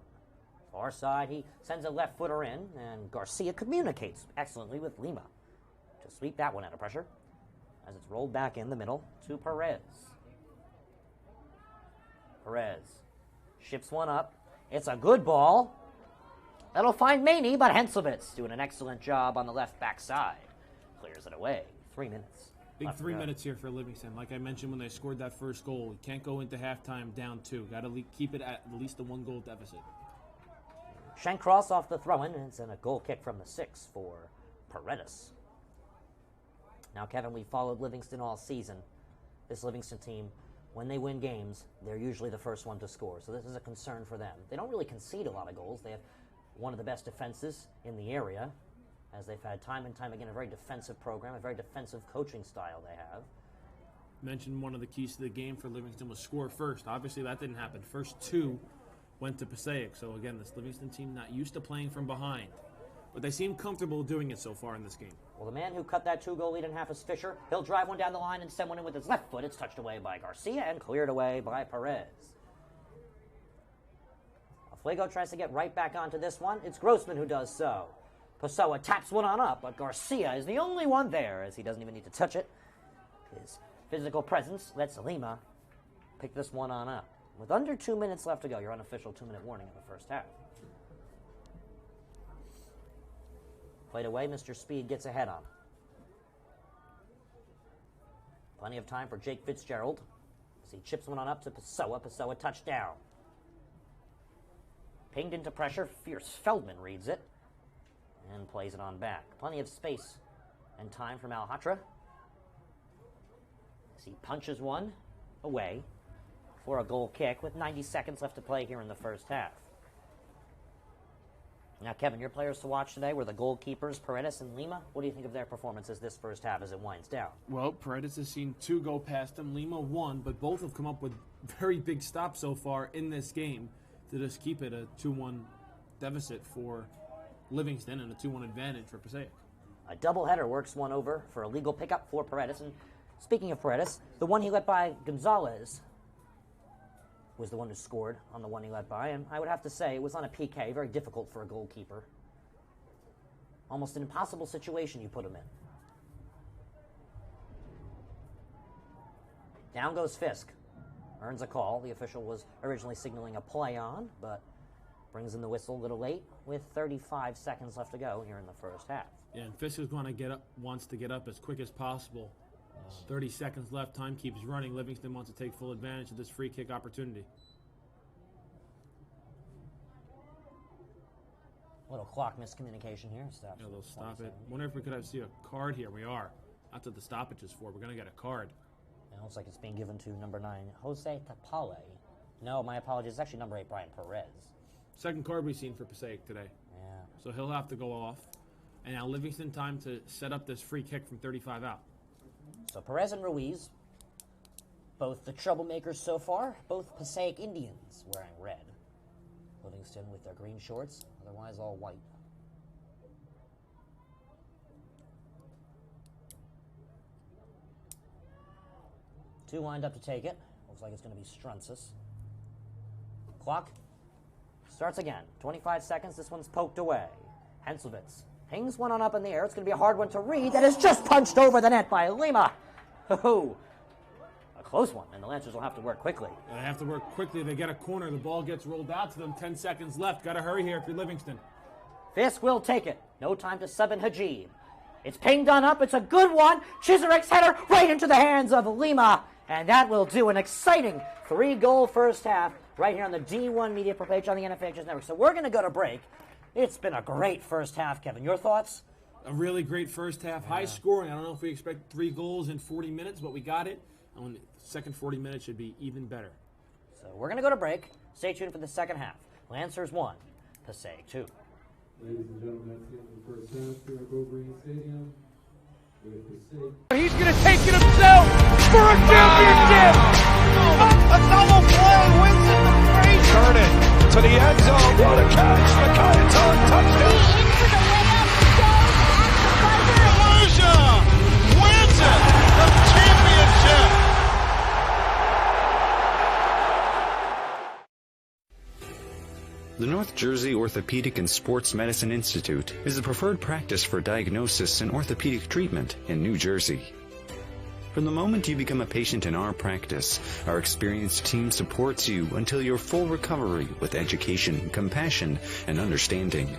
Far side, he sends a left footer in, and Garcia communicates excellently with Lima to sweep that one out of pressure as it's rolled back in the middle to Perez. Perez ships one up. It's a good ball. That'll find Maney, but Henselvitz doing an excellent job on the left back side. Clears it away. 3 minutes. Big 3 minutes here for Livingston. Like I mentioned when they scored that first goal, we can't go into halftime down 2. Got to keep it at least a 1-goal deficit. Shank cross off the throw-in, and it's in a goal kick from the 6 for Paredes. Now, Kevin, we followed Livingston all season. This Livingston team, when they win games, they're usually the first one to score. So this is a concern for them. They don't really concede a lot of goals. They have one of the best defenses in the area, as they've had time and time again a very defensive program, a very defensive coaching style they have. Mentioned one of the keys to the game for Livingston was score first. Obviously, that didn't happen. First two went to Passaic. So, again, this Livingston team not used to playing from behind. But they seem comfortable doing it so far in this game. Well, the man who cut that 2-goal lead in half is Fisher. He'll drive one down the line and send one in with his left foot. It's touched away by Garcia and cleared away by Perez. Fuego tries to get right back onto this one. It's Grossman who does so. Pessoa taps one on up, but Garcia is the only one there, as he doesn't even need to touch it. His physical presence lets Lima pick this one on up. With under 2 minutes left to go, your unofficial 2-minute warning in the first half. Played away, Mr. Speed gets ahead on. Plenty of time for Jake Fitzgerald as he chips one on up to Pessoa. Pessoa touchdown. Pinged into pressure, Fierce Feldman reads it and plays it on back. Plenty of space and time for Malhotra as he punches one away for a goal kick with 90 seconds left to play here in the first half. Now, Kevin, your players to watch today were the goalkeepers, Paredes and Lima. What do you think of their performances this first half as it winds down? Well, Paredes has seen 2 go past him. Lima 1, but both have come up with very big stops so far in this game to just keep it a 2-1 deficit for Livingston and a 2-1 advantage for Passaic. A doubleheader works one over for a legal pickup for Paredes. And speaking of Paredes, the one he let by Gonzalez was the one who scored on the one he let by. And I would have to say it was on a PK, very difficult for a goalkeeper. Almost an impossible situation you put him in. Down goes Fisk. Earns a call. The official was originally signaling a play on, but brings in the whistle a little late with 35 seconds left to go here in the first half. Yeah, and Fisk is going to get up, wants to get up as quick as possible. 30 seconds left. Time keeps running. Livingston wants to take full advantage of this free kick opportunity. Little clock miscommunication here. Stops. Yeah, they'll stop it. Wonder if we could see a card here. We are. That's what the stoppage is for. We're going to get a card. It looks like it's being given to number 9, Jose Tapale. No, my apologies. It's actually number 8, Brian Perez. Second card we've seen for Passaic today. Yeah. So he'll have to go off. And now Livingston time to set up this free kick from 35 out. So Perez and Ruiz, both the troublemakers so far, both Passaic Indians wearing red. Livingston with their green shorts, otherwise all white. Two lined up to take it. Looks like it's going to be Strunsis. Clock starts again. 25 seconds. This one's poked away. Henselvitz pings one on up in the air. It's going to be a hard one to read. That is just punched over the net by Lima. Oh, a close one, and the Lancers will have to work quickly. They have to work quickly. They get a corner. The ball gets rolled out to them. 10 seconds left. Got to hurry here if you're Livingston. Fisk will take it. No time to sub in Hajib. It's pinged on up. It's a good one. Chisarek's header right into the hands of Lima. And that will do an exciting 3-goal first half right here on the D1 Media Pro page on the NFHS Network. So we're going to go to break. It's been a great first half, Kevin. Your thoughts? A really great first half. High scoring. I don't know if we expect 3 goals in 40 minutes, but we got it. And the second 40 minutes should be even better. So we're going to go to break. Stay tuned for the second half. Lancers 1, Passaic 2. Ladies and gentlemen, that's the end of the first half here at Boverini Stadium. With Passaic. He's going to take it himself for a championship. A double play wins it for Frazier. Turn it to the end zone. What a catch. McKayton touchdown. Wins it. The championship. The North Jersey Orthopedic and Sports Medicine Institute is the preferred practice for diagnosis and orthopedic treatment in New Jersey. From the moment you become a patient in our practice, our experienced team supports you until your full recovery with education, compassion, and understanding.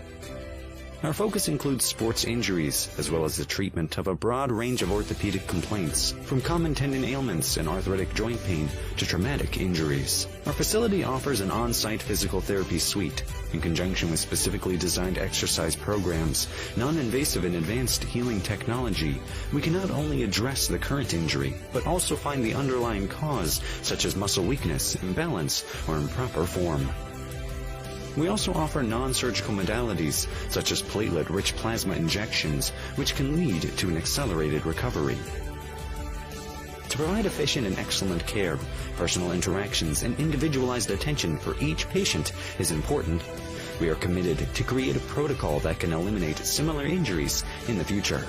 Our focus includes sports injuries, as well as the treatment of a broad range of orthopedic complaints, from common tendon ailments and arthritic joint pain to traumatic injuries. Our facility offers an on-site physical therapy suite, in conjunction with specifically designed exercise programs, non-invasive and advanced healing technology. We can not only address the current injury, but also find the underlying cause, such as muscle weakness, imbalance, or improper form. We also offer non-surgical modalities, such as platelet-rich plasma injections, which can lead to an accelerated recovery. To provide efficient and excellent care, personal interactions and individualized attention for each patient is important. We are committed to create a protocol that can eliminate similar injuries in the future.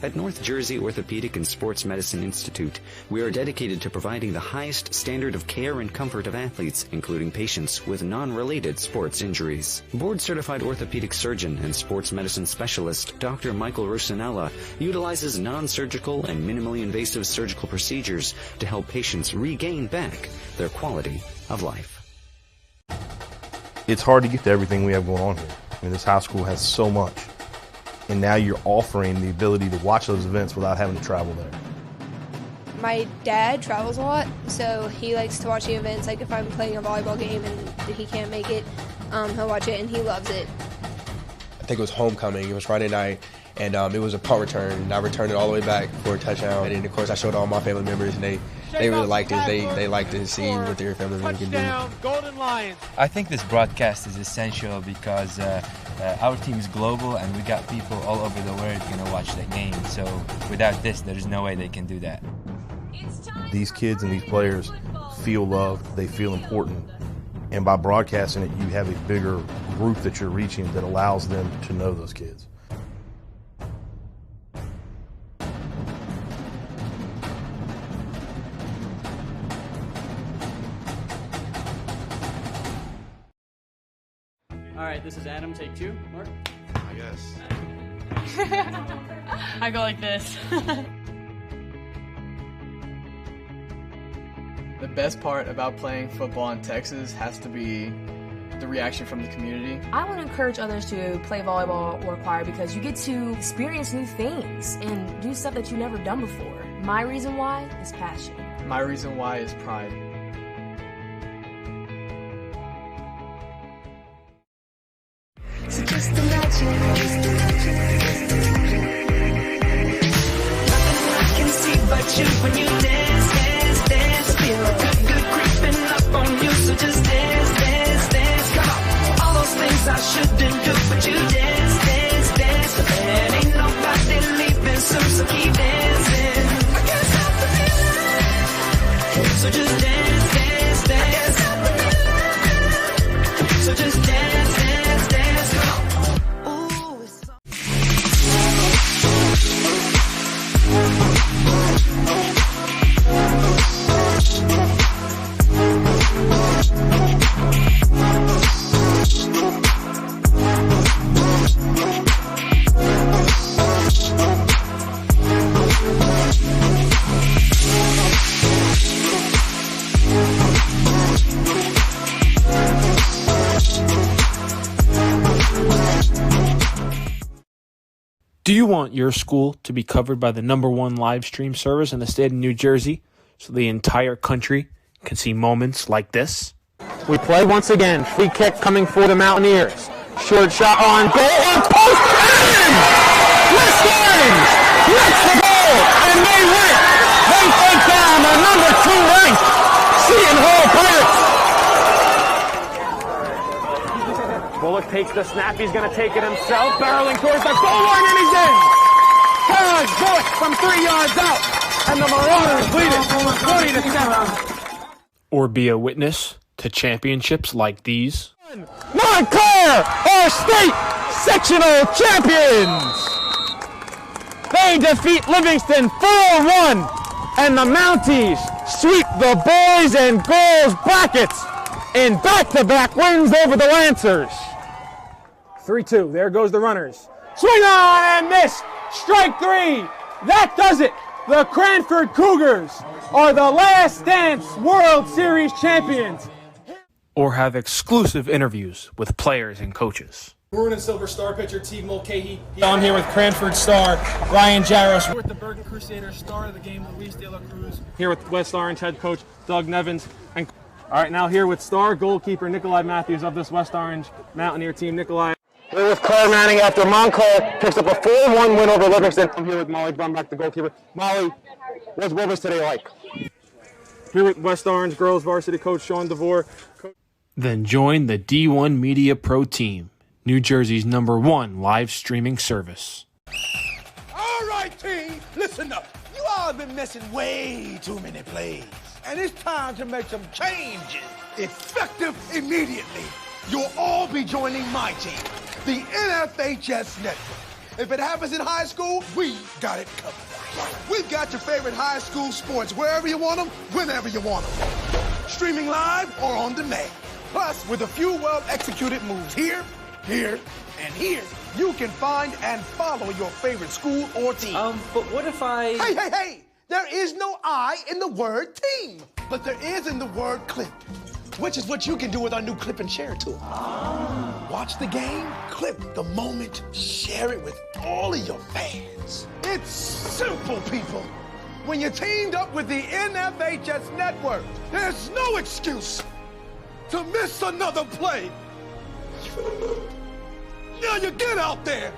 At North Jersey Orthopedic and Sports Medicine Institute, we are dedicated to providing the highest standard of care and comfort of athletes, including patients with non-related sports injuries. Board-certified orthopedic surgeon and sports medicine specialist Dr. Michael Rosanella utilizes non-surgical and minimally invasive surgical procedures to help patients regain back their quality of life. It's hard to get to everything we have going on here. I mean, this high school has so much. And now you're offering the ability to watch those events without having to travel there. My dad travels a lot, so he likes to watch the events. Like if I'm playing a volleyball game and he can't make it, he'll watch it and he loves it. I think it was homecoming. It was Friday night, and it was a punt return. And I returned it all the way back for a touchdown. And then, of course, I showed all my family members, and they really liked it. They liked to see what their family members can do. Golden Lions. I think this broadcast is essential because our team is global, and we got people all over the world going to watch the game. So without this, there's no way they can do that. These kids and these players feel loved, they feel important, and by broadcasting it, you have a bigger group that you're reaching that allows them to know those kids. All right, this is Adam. Take 2. Mark? I guess. I go like this. The best part about playing football in Texas has to be the reaction from the community. I want to encourage others to play volleyball or choir because you get to experience new things and do stuff that you've never done before. My reason why is passion. My reason why is pride. So just imagine, nothing I can see but you when you dance, dance, dance. Feel good, good creeping up on you, so just dance, dance, dance. Come on, all those things I shouldn't do, but you dance, dance, dance. And ain't nobody leaving soon, so keep dancing. I can't stop the feeling, so just dance, dance, dance. I can't stop the feeling, so just dance, dance, dance. Come on. Do you want your school to be covered by the #1 live stream service in the state of New Jersey so the entire country can see moments like this? We play once again. Free kick coming for the Mountaineers. Short shot on goal. And post in! West Orange gets the goal, and they win. They take down the #2 ranked Seton Hall Pirates. Bullock takes the snap. He's going to take it himself. Barreling towards the goal line, and he's in. Carriage Bullock from 3 yards out. And the Marauders lead it 20-7. Or be a witness to championships like these? Montclair are state sectional champions. They defeat Livingston 4-1. And the Mounties sweep the boys and girls brackets in back-to-back wins over the Lancers. 3-2. There goes the runners. Swing on and miss. Strike 3. That does it. The Cranford Cougars are the Last Dance World Series champions. Or have exclusive interviews with players and coaches. Maroon and Silver Star pitcher Teague Mulcahy. I'm here with Cranford star Ryan Jaros. We're with the Bergen Crusaders star of the game, Luis De La Cruz. Here with West Orange head coach Doug Nevins. And all right, now here with star goalkeeper Nikolai Matthews of this West Orange Mountaineer team. Nikolai. Here with Claire Manning after Montclair picks up a 4-1 win over Livingston. I'm here with Molly Brumback, the goalkeeper. Molly, what's Wolvers today like? Here with West Orange girls varsity coach Sean DeVore. Then join the D1 Media Pro team, New Jersey's #1 live streaming service. All right, team, listen up. You all have been missing way too many plays. And it's time to make some changes. Effective immediately. You'll all be joining my team, the NFHS Network. If it happens in high school, we got it covered. We've got your favorite high school sports wherever you want them, whenever you want them. Streaming live or on demand. Plus, with a few well-executed moves here, here, and here, you can find and follow your favorite school or team. But what if I... Hey! There is no I in the word team, but there is in the word clip, which is what you can do with our new clip and share tool. Watch the game, clip the moment, share it with all of your fans. It's simple, people. When you're teamed up with the NFHS Network, there's no excuse to miss another play. Now you get out there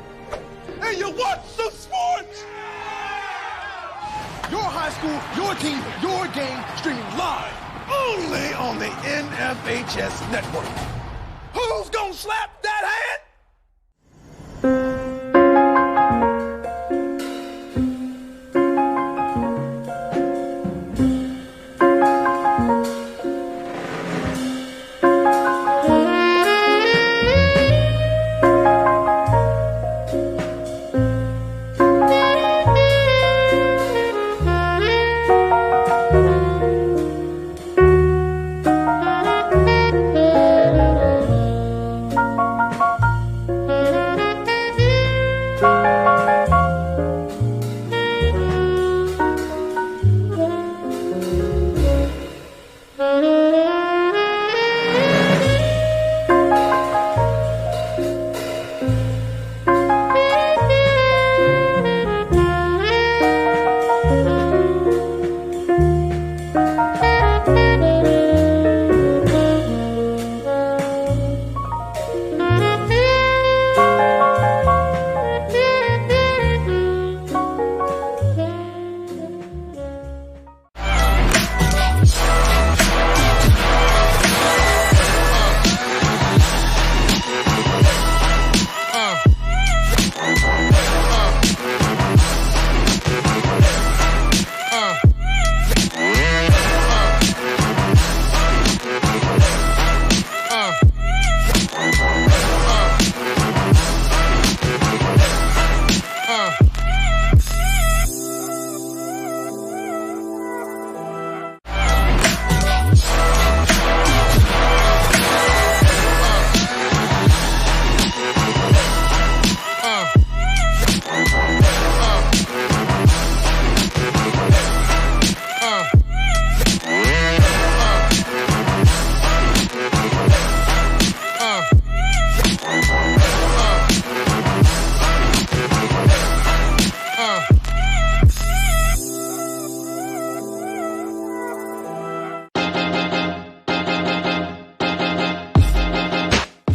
and you watch some sports. Your high school, your team, your game, streaming live only on the NFHS Network. Who's gonna slap that hand?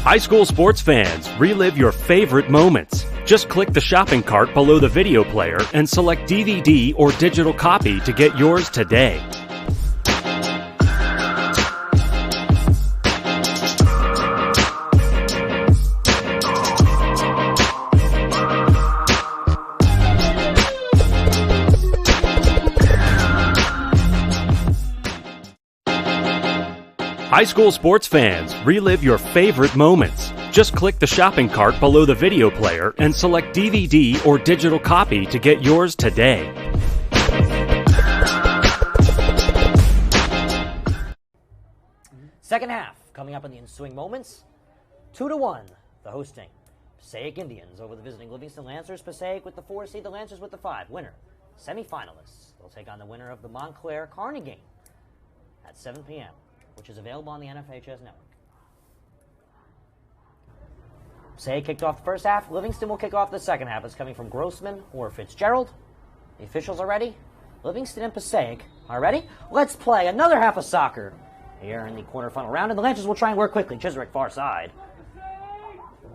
High school sports fans, relive your favorite moments. Just click the shopping cart below the video player and select DVD or digital copy to get yours today. High school sports fans, relive your favorite moments. Just click the shopping cart below the video player and select DVD or digital copy to get yours today. Second half, coming up in the ensuing moments. 2-1, the hosting Passaic Indians over the visiting Livingston Lancers. Passaic with the 4 seed, the Lancers with the 5. Winner, semifinalists. They'll take on the winner of the Montclair Kearney game at 7 p.m., which is available on the NFHS Network. Passaic kicked off the first half. Livingston will kick off the second half. It's coming from Grossman or Fitzgerald. The officials are ready. Livingston and Passaic are ready. Let's play another half of soccer here in the quarterfinal round. And the Lancers will try and work quickly. Chiswick far side.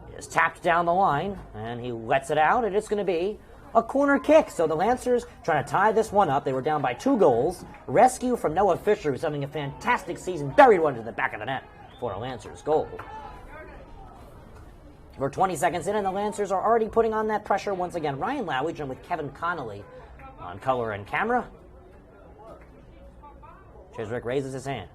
He is tapped down the line, and he lets it out, and it's going to be a corner kick. So the Lancers trying to tie this one up. They were down by 2 goals. Rescue from Noah Fisher, who's having a fantastic season. Buried one to the back of the net. for a Lancers goal. We're 20 seconds in, and the Lancers are already putting on that pressure once again. Ryan Lowage and with Kevin Connolly on color and camera. Chiswick raises his hand.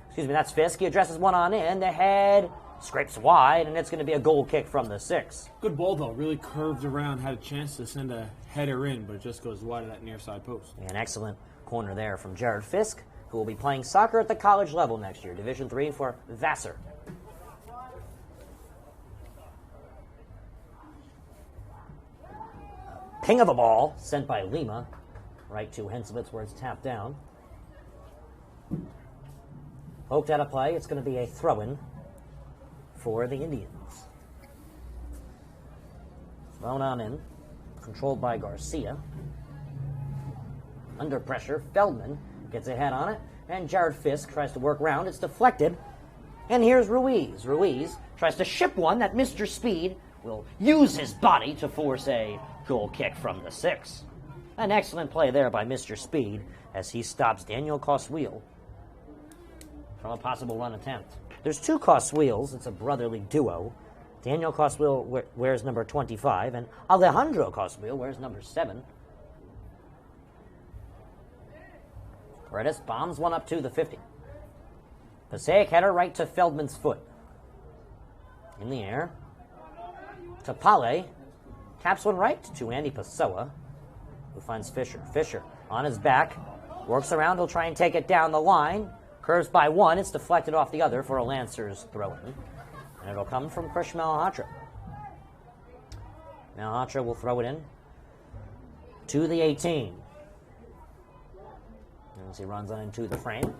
Excuse me, that's Fisk. He addresses one on in. The head scrapes wide, and it's going to be a goal kick from the 6. Good ball, though. Really curved around, had a chance to send a header in, but it just goes wide of that near side post. An excellent corner there from Jared Fisk, who will be playing soccer at the college level next year. Division III for Vassar. Ping of a ball sent by Lima right to Hensovitz where it's tapped down. Poked out of play. It's going to be a throw-in for the Indians. Thrown on in. Controlled by Garcia. Under pressure. Feldman gets a head on it. And Jared Fisk tries to work around. It's deflected. And here's Ruiz. Ruiz tries to ship one that Mr. Speed will use his body to force a goal kick from the 6. An excellent play there by Mr. Speed as he stops Daniel Cosweel from a possible run attempt. There's 2 Cosweels. It's a brotherly duo. Daniel Cosweel wears number 25, and Alejandro Cosweel wears number 7. Redis bombs one up to the 50. Passaic header right to Feldman's foot. In the air. To Pale. Taps one right to Andy Pessoa, who finds Fisher. Fisher on his back. Works around. He'll try and take it down the line. Curves by one. It's deflected off the other for a Lancers throw-in. And it'll come from Krish Malhotra. Malhotra will throw it in to the 18. As he runs on into the frame.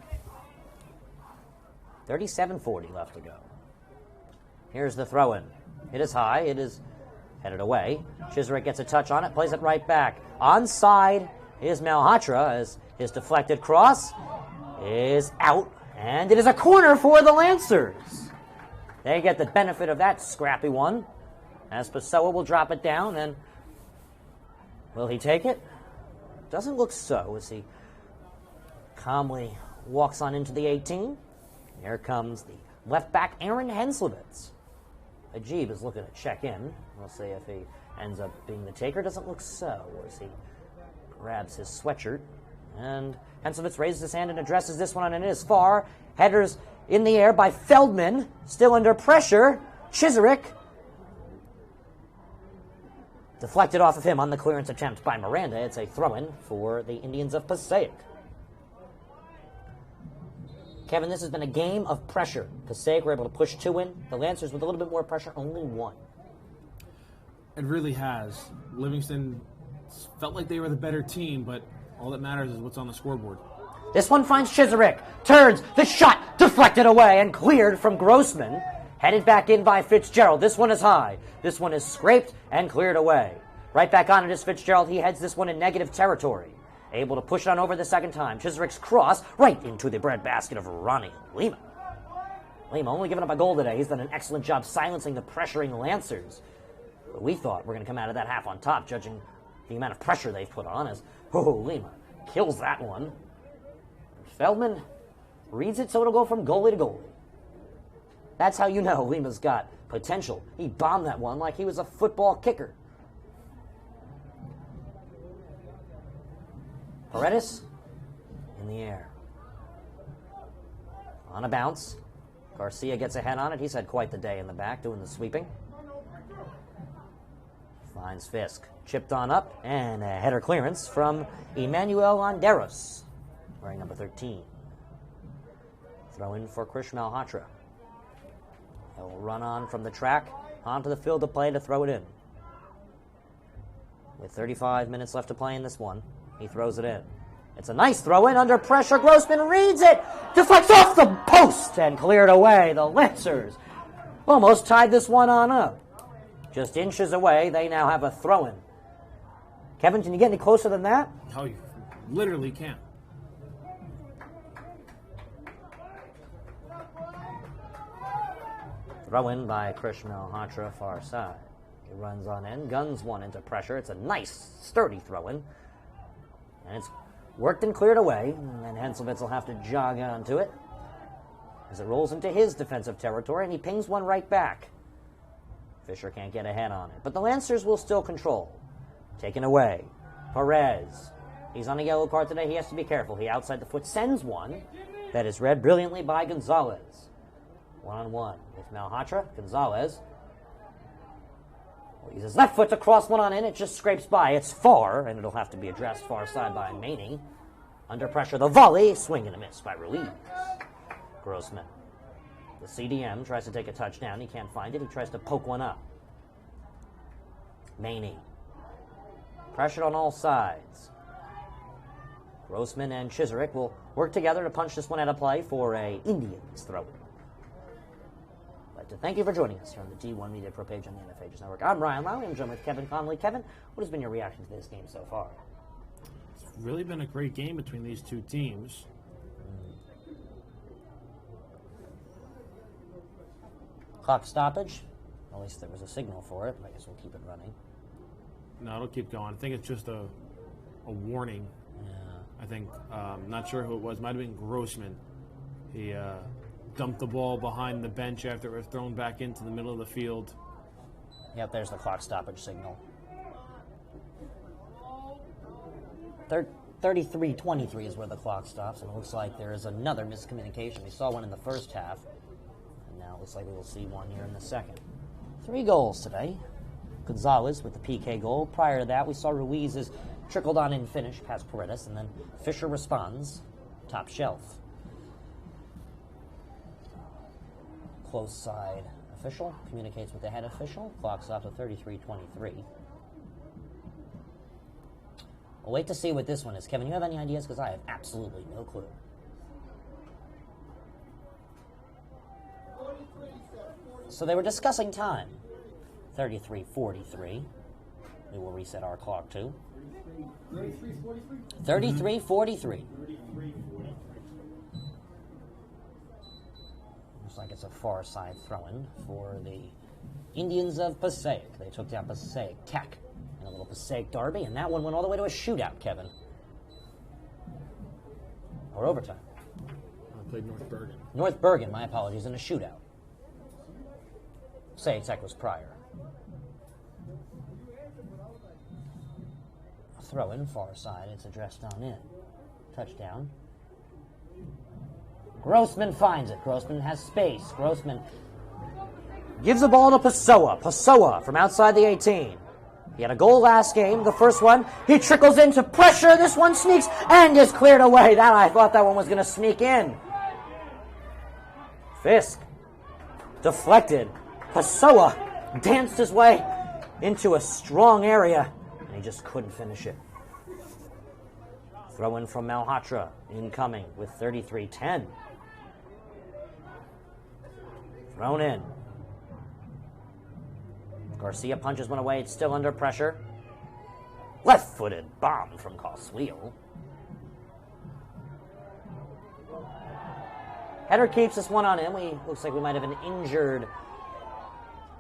37:40 left to go. Here's the throw-in. It is high. It is headed away. Chiswick gets a touch on it. Plays it right back. Onside is Malhotra as his deflected cross is out. And it is a corner for the Lancers. They get the benefit of that scrappy one. As Pessoa will drop it down. And will he take it? Doesn't look so as he calmly walks on into the 18. Here comes the left back, Aaron Henslowitz. Ajib is looking to check in. We'll see if he ends up being the taker. Doesn't look so as he grabs his sweatshirt. And Henslowitz raises his hand and addresses this one, and it is far. Headers in the air by Feldman. Still under pressure. Chiswick deflected off of him on the clearance attempt by Miranda. It's a throw-in for the Indians of Passaic. Kevin, this has been a game of pressure. Passaic were able to push 2 in. The Lancers with a little bit more pressure, only 1. It really has. Livingston felt like they were the better team, but all that matters is what's on the scoreboard. This one finds Chiswick. Turns. The shot deflected away and cleared from Grossman. Headed back in by Fitzgerald. This one is high. This one is scraped and cleared away. Right back on it is Fitzgerald. He heads this one in negative territory. Able to push it on over the second time. Chiswick's cross right into the breadbasket of Ronnie Lima. Lima only giving up a goal today. He's done an excellent job silencing the pressuring Lancers. But we thought we're going to come out of that half on top, judging the amount of pressure they've put on as, Lima kills that one. Feldman reads it so it'll go from goalie to goalie. That's how you know Lima's got potential. He bombed that one like he was a football kicker. Paredes in the air. On a bounce. Garcia gets a head on it. He's had quite the day in the back doing the sweeping. Finds Fisk. Chipped on up. And a header clearance from Emmanuel Landeros, wearing number 13. Throw in for Krish Malhotra. He'll run on from the track onto the field of play to throw it in. With 35 minutes left to play in this one. He throws it in. It's a nice throw-in under pressure. Grossman reads it. Deflects off the post and cleared away. The Lancers almost tied this one on up. Just inches away, they now have a throw-in. Kevin, can you get any closer than that? Oh, you literally can't. Throw-in by Krish Malhotra, far side. He runs on in, guns one into pressure. It's a nice, sturdy throw-in. And it's worked and cleared away, and Henslowitz will have to jog onto it. as it rolls into his defensive territory, and he pings one right back. Fisher can't get ahead on it, but the Lancers will still control. Taken away. Perez. He's on a yellow card today. He has to be careful. He outside the foot sends one that is read brilliantly by Gonzalez. One-on-one with Malhotra. Gonzalez will use his left foot to cross one on in. It just scrapes by. It's far, and it'll have to be addressed far side by Maney. Under pressure, the volley. Swing and a miss by Ruiz. Grossman. The CDM tries to take a touchdown. He can't find it. He tries to poke one up. Maney. Pressured on all sides. Grossman and Chiserick will work together to punch this one out of play for a Indians throw. I'd like to thank you for joining us here on the D1 Media Pro page on the NFH's Network. I'm Ryan Lowry. I'm joined with Kevin Connolly. Kevin, what has been your reaction to this game so far? It's really been a great game between these two teams. Clock stoppage. At least there was a signal for it, but I guess we'll keep it running. No, it'll keep going. I think it's just a warning. Yeah. I think, not sure who it was, might have been Grossman. He dumped the ball behind the bench after it was thrown back into the middle of the field. Yep, there's the clock stoppage signal. 33-23 is where the clock stops, and it looks like there is another miscommunication. We saw one in the first half, and now it looks like we will see one here in the second. 3 goals today. Gonzalez with the PK goal. Prior to that, we saw Ruiz's trickled on in finish past Paredes, and then Fisher responds, top shelf. Close side official communicates with the head official. Clock stops at 33-23. We'll wait to see what this one is. Kevin, you have any ideas? Because I have absolutely no clue. So they were discussing time. 33-43. We will reset our clock too. 33-43. Looks like it's a far side throw-in for the Indians of Passaic. They took down Passaic Tech in a little Passaic derby, and that one went all the way to a shootout, Kevin. Or overtime. I played North Bergen. North Bergen, my apologies, in a shootout. Passaic Tech was prior. Throw in far side. It's addressed on in. Touchdown. Grossman finds it. Grossman has space. Grossman gives the ball to Pessoa. Pessoa from outside the 18. He had a goal last game, the first one. He trickles into pressure. This one sneaks and is cleared away. I thought that one was going to sneak in. Fisk deflected. Pessoa danced his way into a strong area, and he just couldn't finish it. Throw in from Malhotra, incoming with 33-10. Thrown in. Garcia punches one away. It's still under pressure. Left-footed bomb from Coswell. Header keeps this one on in. Looks like we might have an injured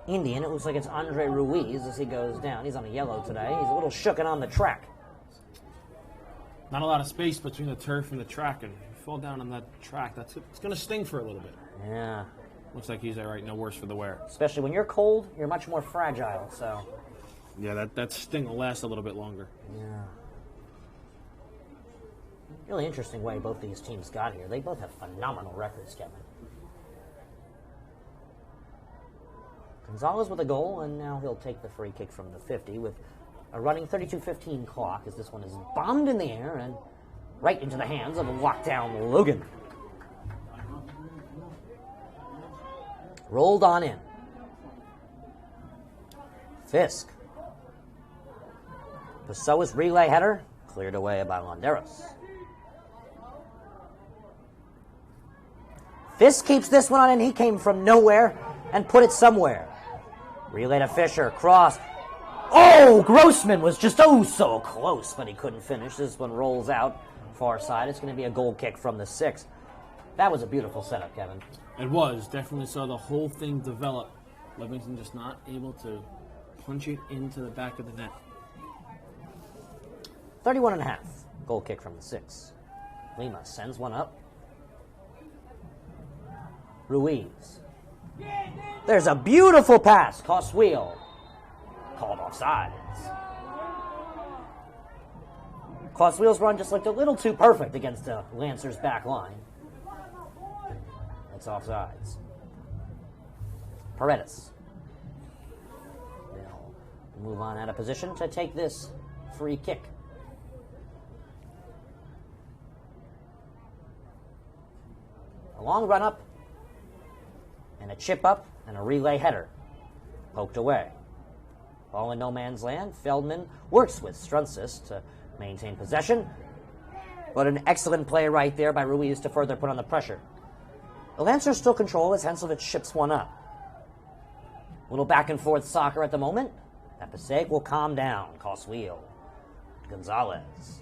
Indian. It looks like it's Andre Ruiz as he goes down. He's on a yellow today. He's a little shooken on the track. Not a lot of space between the turf and the track, and if you fall down on that track, it's going to sting for a little bit. Yeah. Looks like he's all right, no worse for the wear. Especially when you're cold, you're much more fragile, so. Yeah, that sting will last a little bit longer. Yeah. Really interesting way both these teams got here. They both have phenomenal records, Kevin. Gonzalez with a goal, and now he'll take the free kick from the 50 with a running 32-15 clock as this one is bombed in the air and right into the hands of a lockdown Logan. Rolled on in. Fisk. Pessoa's relay header cleared away by Londeros. Fisk keeps this one on in. He came from nowhere and put it somewhere. Relay to Fisher. Cross. Oh, Grossman was just so close, but he couldn't finish. This one rolls out far side. It's going to be a goal kick from the 6. That was a beautiful setup, Kevin. It was. Definitely saw the whole thing develop. Livingston just not able to punch it into the back of the net. 31.5. Goal kick from the 6. Lima sends one up. Ruiz. There's a beautiful pass. Coswheel. Called offsides. Coswheel's run just looked a little too perfect against the Lancers' back line. It's offsides. Paredes. They'll move on out of position to take this free kick. A long run up, and a chip up, and a relay header. Poked away. Ball in no man's land. Feldman works with Strunsis to maintain possession. But an excellent play right there by Ruiz to further put on the pressure. The Lancers still control as Henselvich ships one up. A little back and forth soccer at the moment. That Passaic will calm down. Coswheel. Gonzalez.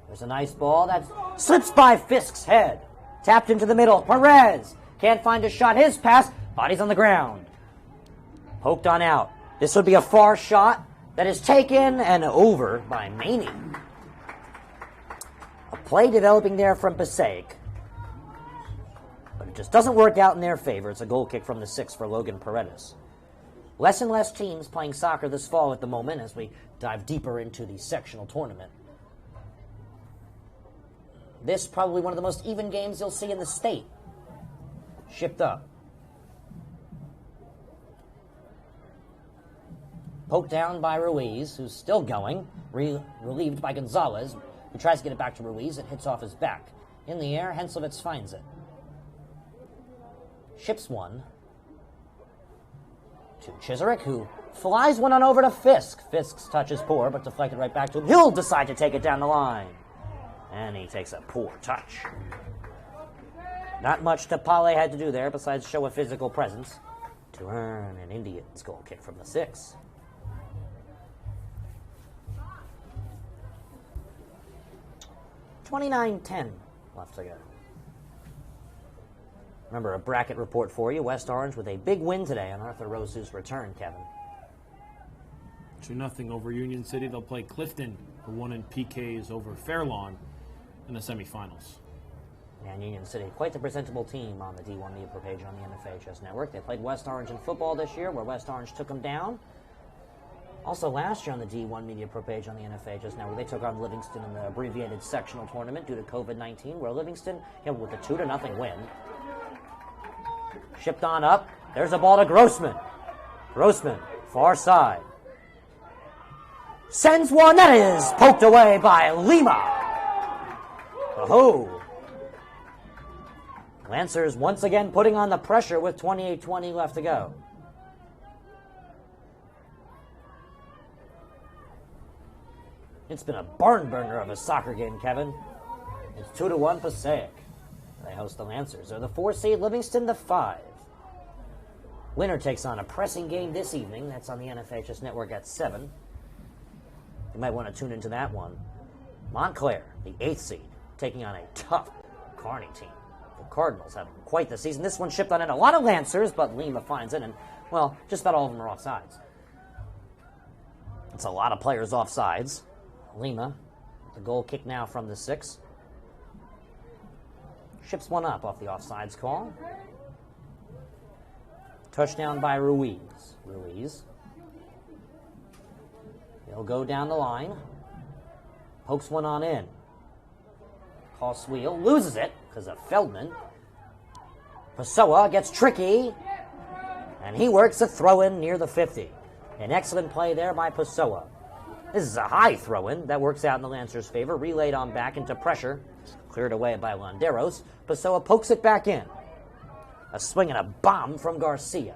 There's a nice ball that slips by Fisk's head. Tapped into the middle. Perez can't find a shot. His pass. Body's on the ground. Poked on out. This would be a far shot that is taken and over by Maney. A play developing there from Passaic. But it just doesn't work out in their favor. It's a goal kick from the 6 for Logan Paredes. Less and less teams playing soccer this fall at the moment as we dive deeper into the sectional tournament. This probably one of the most even games you'll see in the state. Shipped up. Poked down by Ruiz, who's still going. Relieved by Gonzalez, who tries to get it back to Ruiz. It hits off his back. In the air, Henselvich finds it. Ships one. To Chisarick, who flies one on over to Fisk. Fisk's touch is poor, but deflected right back to him. He'll decide to take it down the line. And he takes a poor touch. Not much Tapale had to do there besides show a physical presence to earn an Indians goal kick from the 6. $29-10 left to go. Remember, a bracket report for you. West Orange with a big win today on Arthur Rosu's return, Kevin. 2-0 over Union City. They'll play Clifton, who won in PKs over Fairlawn in the semifinals. And Union City, quite the presentable team on the D1 Media page on the NFHS Network. They played West Orange in football this year, where West Orange took them down. Also last year on the D1 Media page on the NFHS Network, they took on Livingston in the abbreviated sectional tournament due to COVID-19, where Livingston, with a 2-0 win. Shipped on up. There's a ball to Grossman. Grossman, far side. Sends one that is poked away by Lima. Oh. Lancers once again putting on the pressure with 28-20 left to go. It's been a barn burner of a soccer game, Kevin. It's 2-1 Passaic. They host the Lancers. They're the 4 seed, Livingston the 5. Winner takes on a pressing game this evening. That's on the NFHS Network at 7. You might want to tune into that one. Montclair, the 8th seed, taking on a tough Kearney team. The Cardinals have quite the season. This one shipped on in a lot of Lancers, but Lima finds it, and, well, just about all of them are offsides. It's a lot of players offsides. Lima, the goal kick now from the 6. Ships one up off the offsides call. Touchdown by Ruiz. He'll go down the line. Pokes one on in. Coswheel loses it because of Feldman. Pessoa gets tricky. And he works a throw-in near the 50. An excellent play there by Pessoa. This is a high throw-in that works out in the Lancers' favor. Relayed on back into pressure. Cleared away by Landeros. Pessoa pokes it back in. A swing and a bomb from Garcia.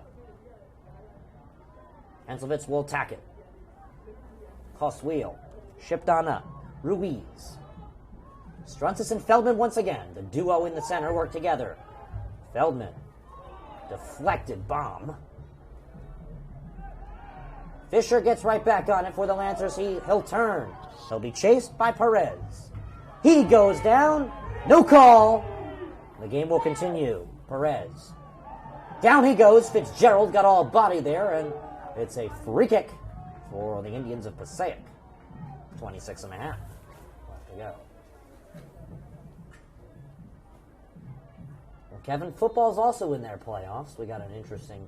Henselvich will attack it. Coswheel. Shipped on up. Ruiz. Strunsis and Feldman once again. The duo in the center work together. Feldman. Deflected bomb. Fisher gets right back on it for the Lancers. He'll turn. He'll be chased by Perez. He goes down. No call. The game will continue. Perez. Down he goes. Fitzgerald got all body there, and it's a free kick for the Indians of Passaic. 26.5 left to go. Well, Kevin, football's also in their playoffs. We got an interesting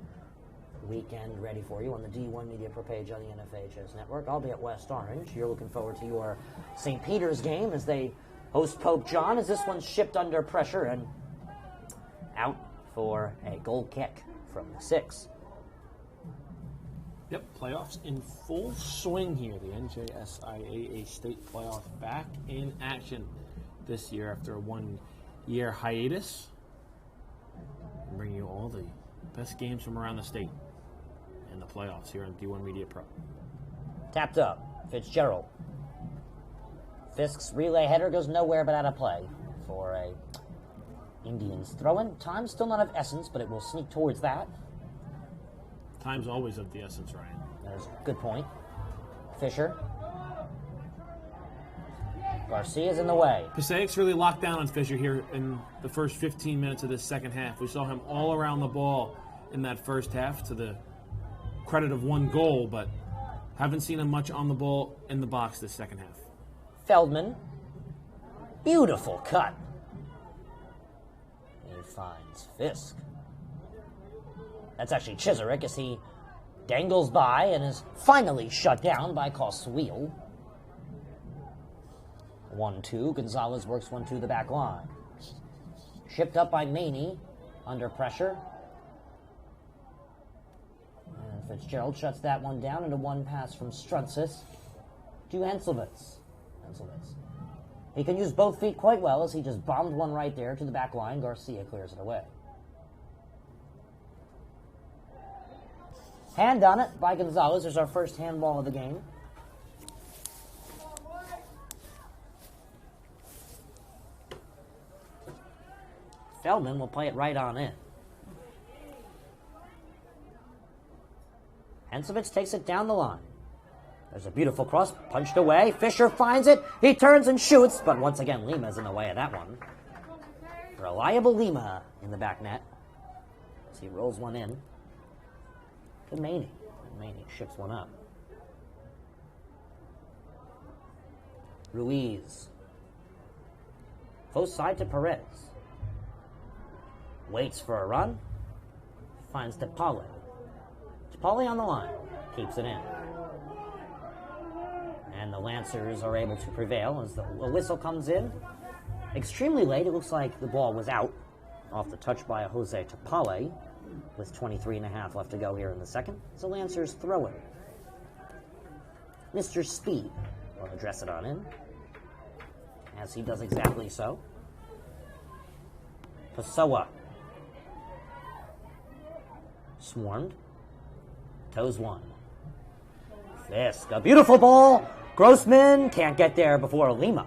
weekend ready for you on the D1 Media Pro page on the NFHS Network. I'll be at West Orange. You're looking forward to your St. Peter's game as they host Pope John, as this one's shipped under pressure and out for a goal kick from the 6. Yep, playoffs in full swing here. The NJSIAA state playoff back in action this year after a 1-year hiatus. We'll bring you all the best games from around the state in the playoffs here on D1 Media Pro. Tapped up, Fitzgerald. Fisk's relay header goes nowhere but out of play for a Indians throw-in. Time still not of essence, but it will sneak towards that. Time's always of the essence, Ryan. That's a good point. Fisher. Garcia's in the way. Passaic's really locked down on Fisher here in the first 15 minutes of this second half. We saw him all around the ball in that first half to the credit of 1 goal, but haven't seen him much on the ball in the box this second half. Feldman. Beautiful cut. He finds Fisk. That's actually Chiserick as he dangles by and is finally shut down by Cosweel. 1-2. Gonzalez works 1-2 the back line. Shipped up by Maney under pressure. And Fitzgerald shuts that one down into 1 pass from Strunsis to Henselvitz. He can use both feet quite well as he just bombed one right there to the back line. Garcia clears it away. Hand on it by Gonzalez. There's our first handball of the game. Feldman will play it right on in. Henselvitz takes it down the line. There's a beautiful cross, punched away. Fisher finds it. He turns and shoots, but once again, Lima's in the way of that one. Reliable Lima in the back net as he rolls one in to Maney. Maney ships one up. Ruiz. Close side to Perez. Waits for a run. Finds DePaule. DePaule on the line. Keeps it in. And the Lancers are able to prevail as the whistle comes in. Extremely late. It looks like the ball was out off the touch by Jose DePaule with 23.5 left to go here in the second. It's the Lancers throw it. Mr. Speed will address it on in, as he does exactly so. Pessoa. Swarmed. Toes one. Fisk. A beautiful ball. Grossman can't get there before Lima.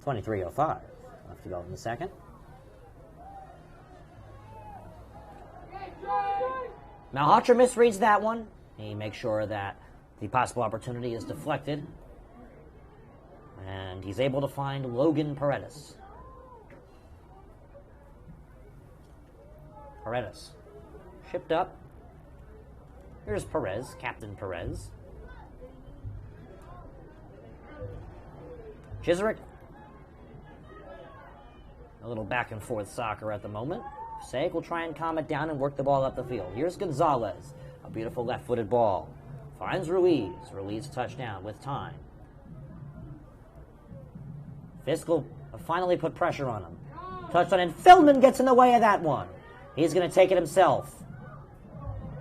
23:05 left to go in the second. Malhotra misreads that one. He makes sure that the possible opportunity is deflected. And he's able to find Logan Paredes. Paredes. Shipped up. Here's Perez, Captain Perez. Chiserick. A little back and forth soccer at the moment. Passaic will try and calm it down and work the ball up the field. Here's Gonzalez. A beautiful left-footed ball. Finds Ruiz. Ruiz touchdown with time. Fisk will finally put pressure on him. Touchdown, and Feldman gets in the way of that one. He's going to take it himself.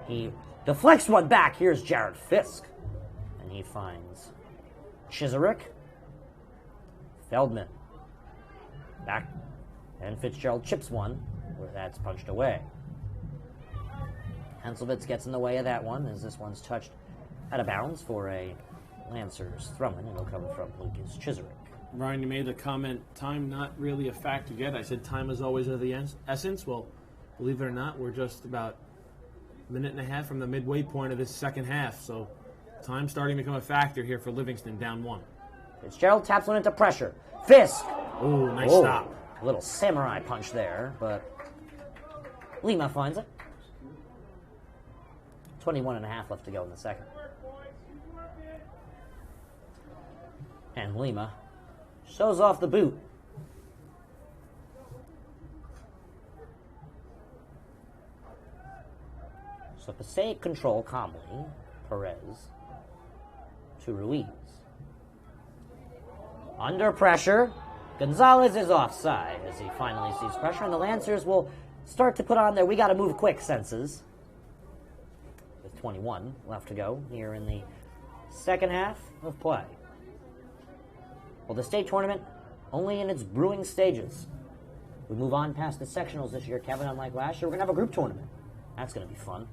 He deflects one back. Here's Jared Fisk. And he finds Chiserick. Feldman. Back. And Fitzgerald chips one. Where that's punched away. Henselvitz gets in the way of that one as this one's touched out of bounds for a Lancers throw-in. It'll come from Lucas Chiserick. Ryan, you made the comment, time not really a factor yet. I said time is always of the essence. Well, believe it or not, we're just about a minute and a half from the midway point of this second half. So time starting to become a factor here for Livingston, down 1. Fitzgerald taps one into pressure. Fisk. Oh, nice stop. A little samurai punch there, but Lima finds it. 21.5 left to go in the second. And Lima Shows off the boot. So Passaic control calmly. Perez to Ruiz. Under pressure. Gonzalez is offside as he finally sees pressure, and the Lancers will start to put on their "we got to move quick" senses. With 21 left to go here in the second half of play. Well, the state tournament only in its brewing stages. We move on past the sectionals this year, Kevin. Unlike last year, we're going to have a group tournament. That's going to be fun.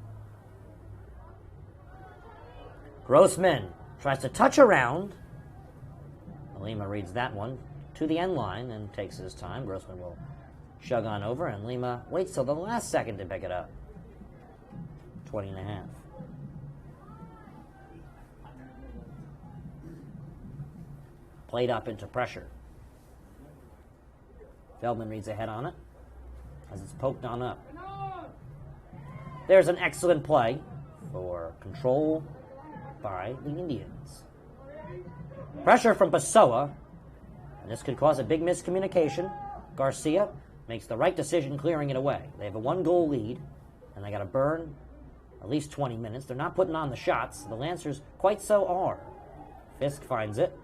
Grossman tries to touch around. Lima reads that one to the end line and takes his time. Grossman will chug on over, and Lima waits till the last second to pick it up. 20.5. Played up into pressure. Feldman reads ahead on it as it's poked on up. There's an excellent play for control by the Indians. Pressure from Pessoa, and this could cause a big miscommunication. Garcia makes the right decision clearing it away. They have a 1-goal lead, and they got to burn at least 20 minutes. They're not putting on the shots. The Lancers quite so are. Fisk finds it.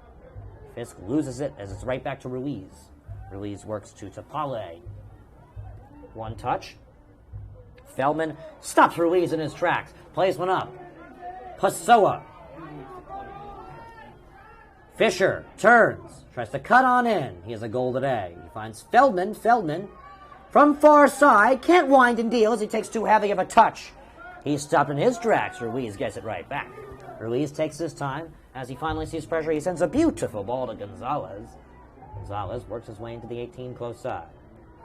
Fisk loses it as it's right back to Ruiz. Ruiz works to Tapale. One touch. Feldman stops Ruiz in his tracks. Plays one up. Pessoa. Fisher turns. Tries to cut on in. He has a goal today. He finds Feldman. Feldman from far side. Can't wind and deal as he takes too heavy of a touch. He's stopped in his tracks. Ruiz gets it right back. Ruiz takes his time. As he finally sees pressure, he sends a beautiful ball to Gonzalez. Gonzalez works his way into the 18 close side.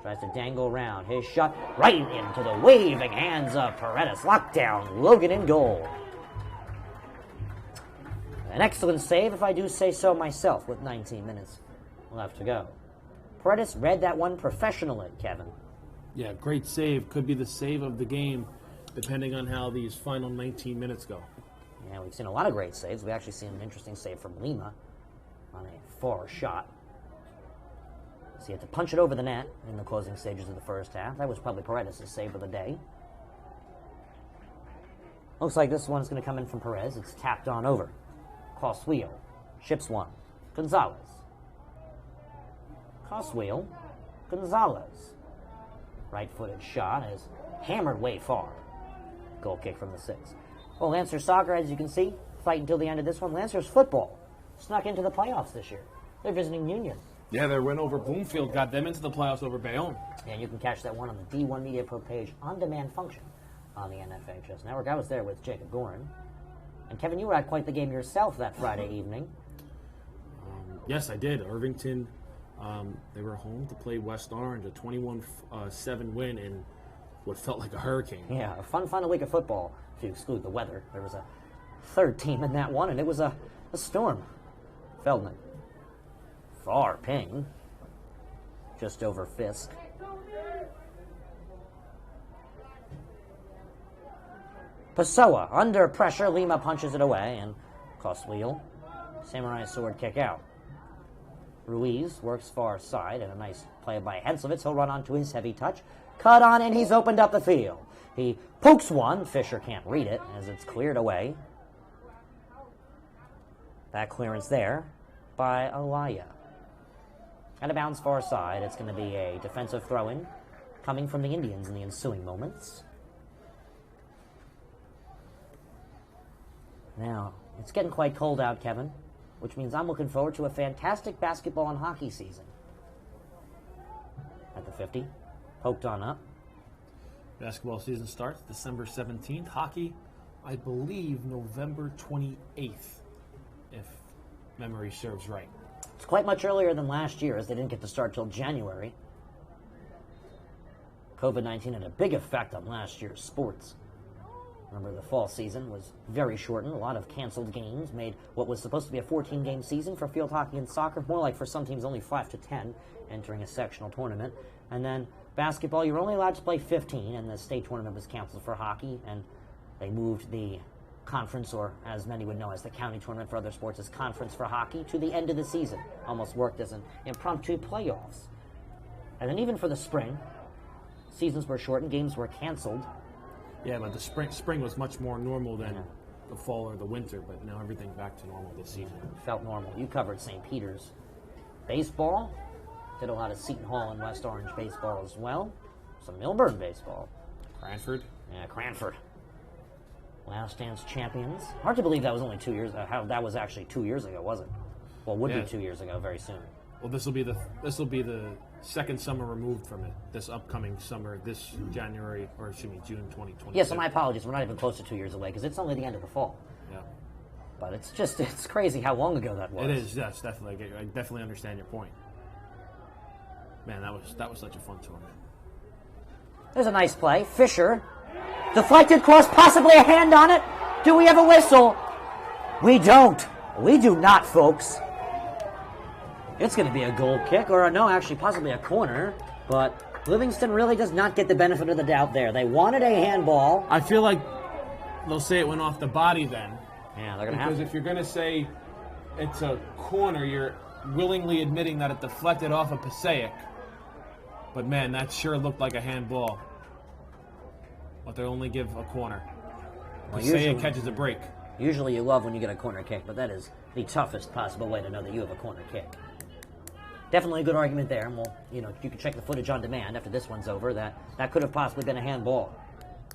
Tries to dangle around. His shot right into the waving hands of Paredes. Lockdown. Logan in goal. An excellent save, if I do say so myself, with 19 minutes left to go. Paredes read that one professionally, Kevin. Yeah, great save. Could be the save of the game, depending on how these final 19 minutes go. Yeah, we've seen a lot of great saves. We've actually seen an interesting save from Lima on a far shot. So he had to punch it over the net in the closing stages of the first half. That was probably Paredes' save of the day. Looks like this one's going to come in from Perez. It's tapped on over. Coswheel ships one. Gonzalez. Coswheel. Gonzalez. Right-footed shot is hammered way far. Goal kick from the 6. Well, Lancers soccer, as you can see, fight until the end of this one. Lancers football snuck into the playoffs this year. They're visiting Union. Yeah, their win over Bloomfield got them into the playoffs over Bayonne. And you can catch that one on the D1 Media Pro page on-demand function on the NFHS Network. I was there with Jacob Gorin. And Kevin, you were at quite the game yourself that Friday evening. Yes, I did. Irvington, they were home to play West Orange, a 21-7 win in what felt like a hurricane. Yeah, a fun final week of football, if you exclude the weather. There was a third team in that one, and it was a storm. Feldman. Far ping. Just over Fisk. Pessoa, under pressure, Lima punches it away, and Coswheel. Samurai sword kick out. Ruiz works far side, and a nice play by Henslowitz. He'll run onto his heavy touch. Cut on, and he's opened up the field. He pokes one. Fisher can't read it as it's cleared away. That clearance there by Alaya. Out of bounds far side. It's going to be a defensive throw-in coming from the Indians in the ensuing moments. Now, it's getting quite cold out, Kevin, which means I'm looking forward to a fantastic basketball and hockey season. At the 50, poked on up. Basketball season starts December 17th. Hockey, I believe, November 28th, if memory serves right. It's quite much earlier than last year, as they didn't get to start till January. COVID-19 had a big effect on last year's sports. Remember, the fall season was very shortened. A lot of canceled games made what was supposed to be a 14-game season for field hockey and soccer, more like for some teams only 5 to 10 entering a sectional tournament. And then basketball, you were only allowed to play 15, and the state tournament was canceled for hockey, and they moved the conference, or as many would know as the county tournament for other sports, is conference for hockey, to the end of the season. Almost worked as an impromptu playoffs. And then even for the spring, seasons were shortened, games were canceled. Yeah, but the spring was much more normal than the fall or the winter, but now everything's back to normal this season. Felt normal. You covered St. Peter's. Baseball, did a lot of Seton Hall and West Orange baseball as well. Some Milburn baseball. Cranford? Yeah, Cranford. Last Dance champions. Hard to believe that was only 2 years. How that was actually 2 years ago, wasn't it? Well, would be 2 years ago, very soon. Well, this will be the second summer removed from it. This upcoming summer, this January, or excuse me, June 2020. Yeah, so my apologies. We're not even close to 2 years away because it's only the end of the fall. Yeah. But it's crazy how long ago that was. It is, yes, definitely. I definitely understand your point. Man, that was such a fun tournament. There's a nice play. Fisher. Deflected cross, possibly a hand on it. Do we have a whistle? We don't. We do not, folks. It's going to be a goal kick, or no, actually possibly a corner. But Livingston really does not get the benefit of the doubt there. They wanted a handball. I feel like they'll say it went off the body then. Yeah, they're going to have to. Because if you're going to say it's a corner, you're willingly admitting that it deflected off of Passaic. But man, that sure looked like a handball. But they only give a corner. Well, Passaic catches a break. Usually you love when you get a corner kick, but that is the toughest possible way to know that you have a corner kick. Definitely a good argument there. And well, you can check the footage on demand after this one's over. That could have possibly been a handball.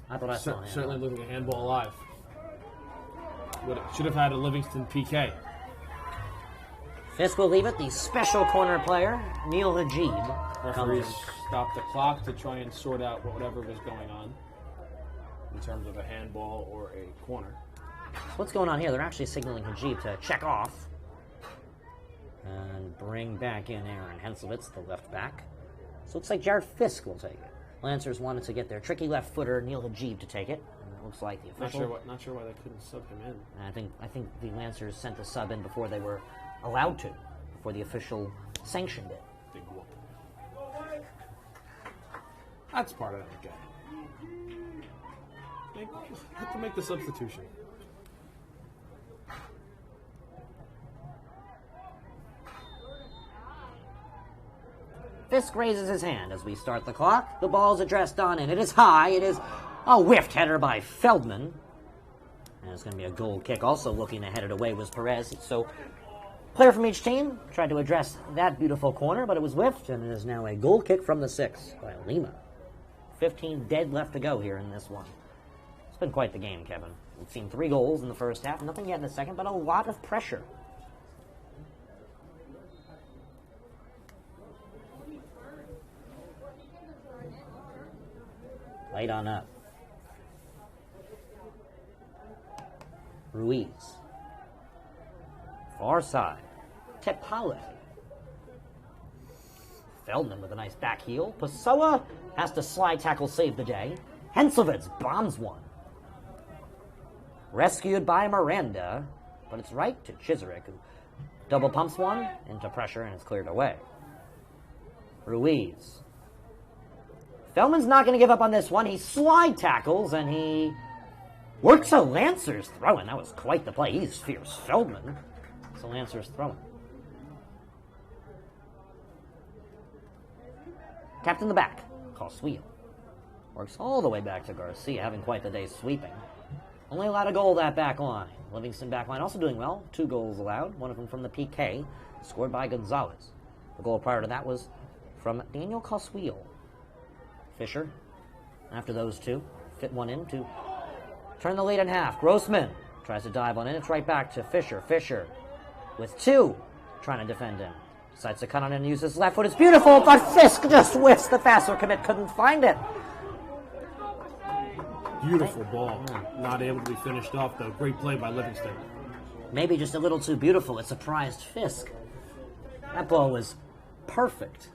I thought I saw it. Certainly looking a handball live. Should have had a Livingston PK. Fisk will leave it. The special corner player, Neil Hajib. Referees stopped the clock to try and sort out whatever was going on in terms of a handball or a corner. What's going on here? They're actually signaling Hajib to check off and bring back in Aaron Henselwitz, the left back. So it looks like Jared Fisk will take it. Lancers wanted to get their tricky left footer, Neil Hajib, to take it. And it looks like the official. Not sure why they couldn't sub him in. I think the Lancers sent the sub in before they were allowed to, before the official sanctioned it. Big whoop. That's part of the game. Have to make the substitution. Fisk raises his hand as we start the clock. The ball's addressed on in. It is high. It is a whiffed header by Feldman. And it's going to be a goal kick. Also looking to head it away was Perez. So player from each team tried to address that beautiful corner, but it was whiffed, and it is now a goal kick from the 6 by Lima. 15 dead left to go here in this one. It's been quite the game, Kevin. We've seen 3 goals in the first half, nothing yet in the second, but a lot of pressure. Light on up. Ruiz. Far side. Tepale. Feldman with a nice back heel. Pessoa has to slide tackle save the day. Henselwitz bombs one. Rescued by Miranda, but it's right to Chiserick, who double pumps one into pressure, and it's cleared away. Ruiz. Feldman's not going to give up on this one. He slide tackles, and he works a Lancer's throw-in. That was quite the play. He's fierce. Feldman. It's a Lancer's throw-in. Tapped in the back. Cosweel. Works all the way back to Garcia, having quite the day sweeping. Only allowed a goal that back line. Livingston back line also doing well. 2 goals allowed. One of them from the PK, scored by Gonzalez. The goal prior to that was from Daniel Cosweel. Fisher, after those 2, fit one in to turn the lead in half. Grossman tries to dive on in. It's right back to Fisher. Fisher with 2 trying to defend him. Decides to cut on in and use his left foot. It's beautiful, but Fisk just whiffs. The faster commit couldn't find it. Beautiful ball. Not able to be finished off, though. Great play by Livingston. Maybe just a little too beautiful. It surprised Fisk. That ball was perfect.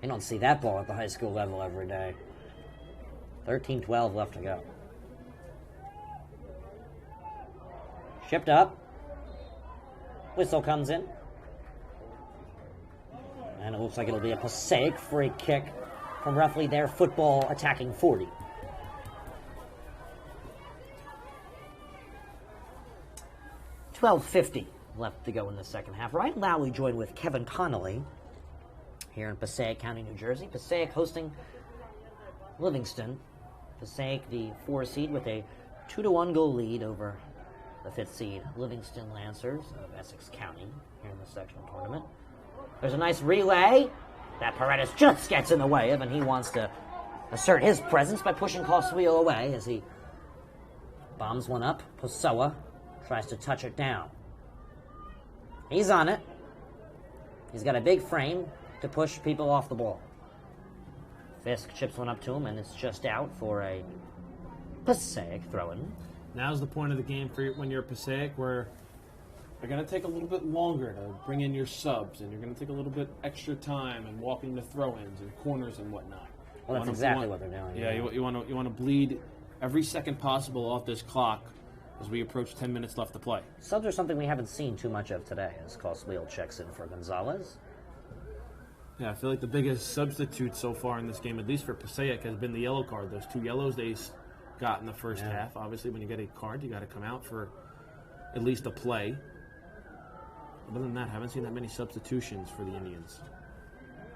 You don't see that ball at the high school level every day. 13-12 left to go. Shipped up. Whistle comes in. And it looks like it'll be a Passaic free kick from roughly their football attacking 40. 12:50 left to go in the second half. Ryan Lowry joined with Kevin Connolly here in Passaic County, New Jersey. Passaic hosting Livingston. Passaic, the 4 seed, with a 2-1 goal lead over the 5th seed Livingston Lancers of Essex County here in the sectional tournament. There's a nice relay that Paredes just gets in the way of, and he wants to assert his presence by pushing Coswell away as he bombs one up. Pessoa tries to touch it down. He's on it. He's got a big frame to push people off the ball. Fisk chips one up to him, and it's just out for a Passaic throw-in. Now's the point of the game for when you're Passaic, where they're going to take a little bit longer to bring in your subs, and you're going to take a little bit extra time and walking the throw-ins and corners and whatnot. Well, that's exactly what they're doing. Yeah, you want to bleed every second possible off this clock as we approach 10 minutes left to play. Subs are something we haven't seen too much of today, as Coswell checks in for Gonzalez. Yeah, I feel like the biggest substitute so far in this game, at least for Passaic, has been the yellow card. Those 2 yellows they got in the first half. Obviously, when you get a card, you got to come out for at least a play. Other than that, I haven't seen that many substitutions for the Indians.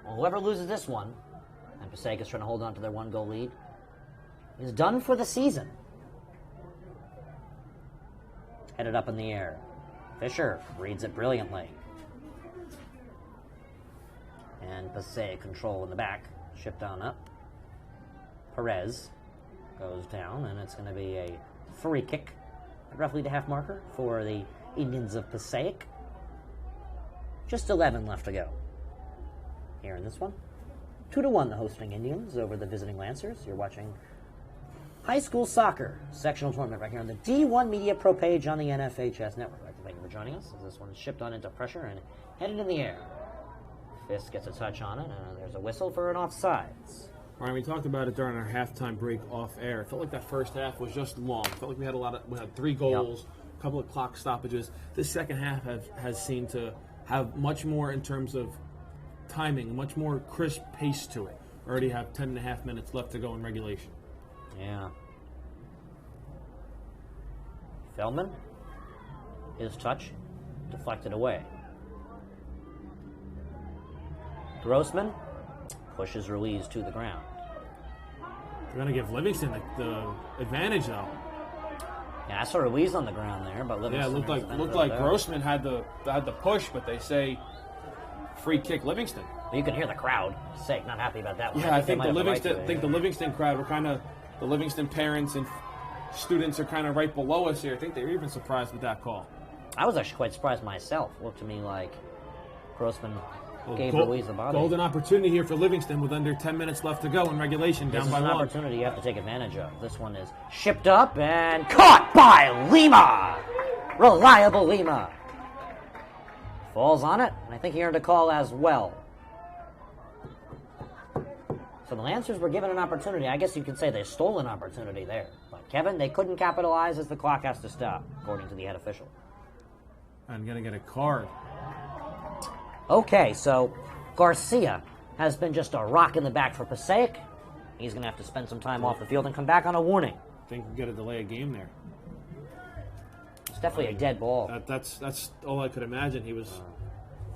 Well, whoever loses this one, and Passaic is trying to hold on to their 1-goal lead, is done for the season. Headed up in the air. Fisher reads it brilliantly. And Passaic control in the back. Shipped on up. Perez goes down, and it's going to be a free kick at roughly the half marker for the Indians of Passaic. Just 11 left to go here in this one. 2-1 the hosting Indians over the visiting Lancers. You're watching high school soccer sectional tournament right here on the D1 Media Pro page on the NFHS network. I'd like to thank you for joining us as this one is shipped on into pressure and headed in the air. Fisk gets a touch on it, and there's a whistle for an offsides. Ryan, we talked about it during our halftime break off air. It felt like that first half was just long. It felt like we had 3 goals, a couple of clock stoppages. This second half has seemed to have much more in terms of timing, much more crisp pace to it. Already have 10.5 minutes left to go in regulation. Yeah. Feldman, his touch, deflected away. Grossman pushes Ruiz to the ground. They're going to give Livingston the advantage, though. Yeah, I saw Ruiz on the ground there, but Livingston. Yeah, it looked like Grossman had the push, but they say free kick Livingston. You can hear the crowd not happy about that one. Yeah, I think the Livingston crowd were kind of, the Livingston parents and students are kind of right below us here. I think they were even surprised with that call. I was actually quite surprised myself. It looked to me like Grossman gave Ruiz a body. Golden opportunity here for Livingston with under 10 minutes left to go in regulation, down by 1. This is an opportunity you have to take advantage of. This one is shipped up and caught by Lima. Reliable Lima. Falls on it, and I think he earned a call as well. So the Lancers were given an opportunity. I guess you could say they stole an opportunity there. But Kevin, they couldn't capitalize as the clock has to stop, according to the head official. I'm going to get a card. Okay, so Garcia has been just a rock in the back for Passaic. He's going to have to spend some time off the field and come back on a warning. I think we'll get a delay of game there. It's definitely a dead ball. That's all I could imagine. He was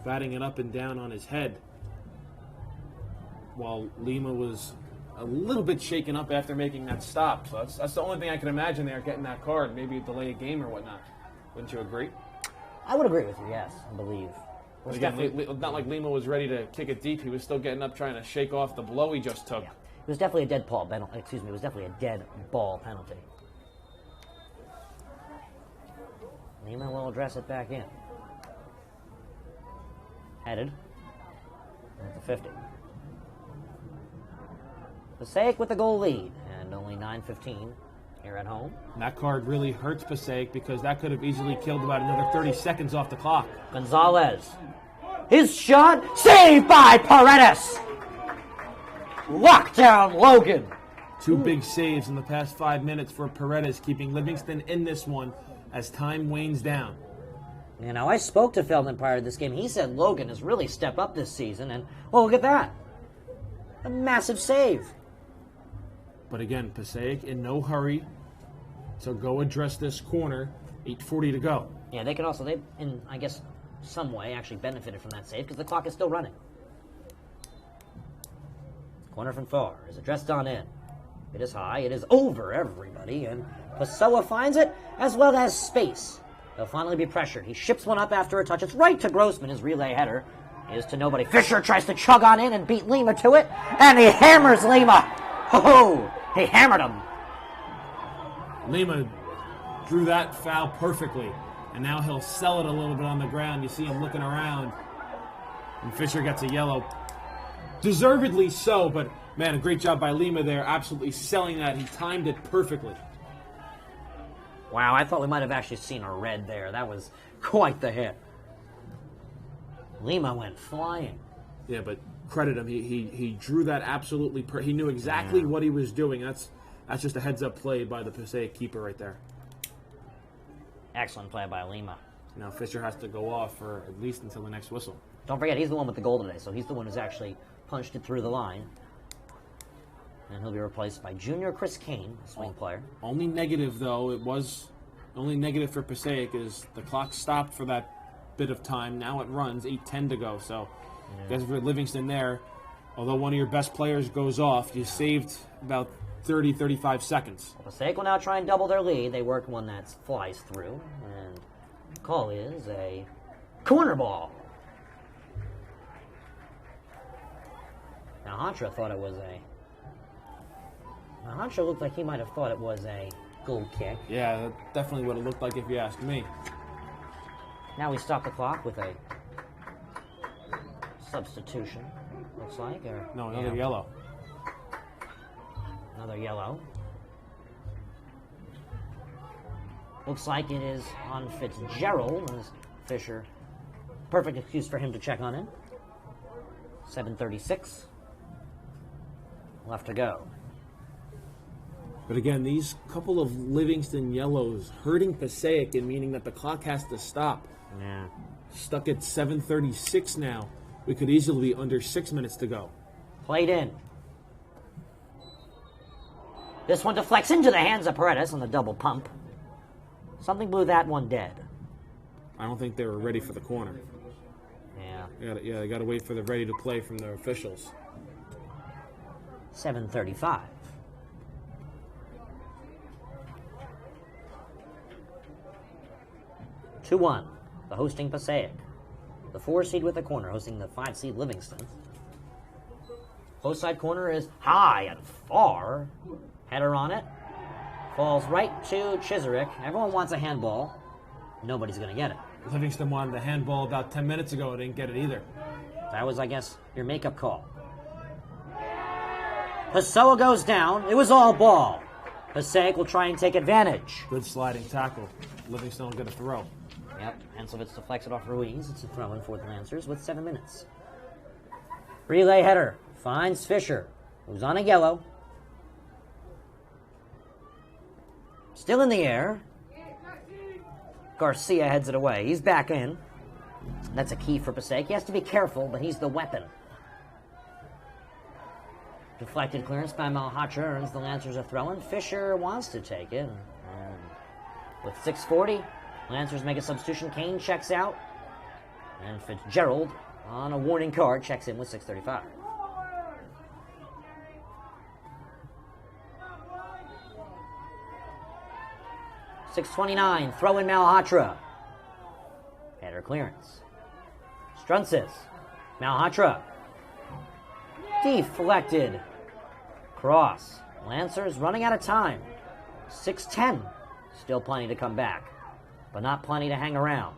batting it up and down on his head, while Lima was a little bit shaken up after making that stop. So that's the only thing I can imagine there, getting that card, maybe a delay of game or whatnot. Wouldn't you agree? I would agree with you, yes, I believe. But again, not like Lima was ready to kick it deep. He was still getting up trying to shake off the blow he just took. Yeah. It was definitely a dead ball penalty. It was definitely a dead ball penalty. Lima will address it back in. Headed at the 50. Passaic with the goal lead, and only 9:15 here at home. And that card really hurts Passaic because that could have easily killed about another 30 seconds off the clock. Gonzalez. His shot, saved by Paredes. Locked down Logan. 2 big saves in the past 5 minutes for Paredes, keeping Livingston in this one as time wanes down. You know, I spoke to Feldman prior to this game. He said Logan has really stepped up this season, and, well, look at that. A massive save. But again, Passaic in no hurry to go address this corner. 8:40 to go. Yeah, they in, I guess, some way actually benefited from that save because the clock is still running. Corner from far is addressed on in. It is high. It is over everybody, and Pessoa finds it as well as space. He'll finally be pressured. He ships one up after a touch. It's right to Grossman. His relay header is to nobody. Fisher tries to chug on in and beat Lima to it, and he hammers Lima. Oh, he hammered him. Lima drew that foul perfectly, and now he'll sell it a little bit on the ground. You see him looking around, and Fisher gets a yellow. Deservedly so, but man, a great job by Lima there, absolutely selling that. He timed it perfectly. Wow, I thought we might have actually seen a red there. That was quite the hit. Lima went flying. Yeah, but credit him. He drew that absolutely. He knew exactly what he was doing. That's just a heads-up play by the Passaic keeper right there. Excellent play by Lima. Now Fisher has to go off for at least until the next whistle. Don't forget, he's the one with the goal today, so he's the one who's actually punched it through the line. And he'll be replaced by junior Chris Kane, a swing player. Only negative, though, only negative for Passaic is the clock stopped for that bit of time. Now it runs, 8:10 to go. So, guys, for Livingston there, although one of your best players goes off, you saved about 30, 35 seconds. Passaic will now try and double their lead. They work one that flies through, and the call is a corner ball. Now, Hantra thought it was Now, Hantra looked like he might have thought it was a goal kick. Yeah, that definitely would have looked like if you asked me. Now we stop the clock with a substitution, looks like. Or, no, another yellow. Another yellow. Looks like it is on Fitzgerald, as Fisher. Perfect excuse for him to check on him. 7:36. Left to go. But again, these couple of Livingston yellows hurting Passaic, and meaning that the clock has to stop. Yeah. Stuck at 7:36 now. We could easily be under 6 minutes to go. Played in. This one deflects into the hands of Paredes on the double pump. Something blew that one dead. I don't think they were ready for the corner. Yeah. They got to wait for the ready to play from the officials. 7:35. (2-1). The hosting Passaic. The 4 seed with the corner hosting the 5 seed Livingston. Close side corner is high and far. Header on it. Falls right to Chiserick. Everyone wants a handball. Nobody's going to get it. Livingston wanted the handball about 10 minutes ago. Didn't get it either. That was, I guess, your makeup call. Pessoa goes down. It was all ball. Passaic will try and take advantage. Good sliding tackle. Livingston will get a throw. Yep, Hensovitz deflects it off Ruiz. It's a throw-in for the Lancers with 7 minutes. Relay header finds Fisher, who's on a yellow. Still in the air. Garcia heads it away. He's back in. That's a key for Passaic. He has to be careful, but he's the weapon. Deflected clearance by Malhotra earns the Lancers a throw-in. Fisher wants to take it. And with 6:40, Lancers make a substitution. Kane checks out. And Fitzgerald, on a warning card, checks in with 6:35. .629, throw in Malhotra. Header clearance. Strunsis. Malhotra. Deflected. Cross. Lancers running out of time. 6:10. Still plenty to come back, but not plenty to hang around.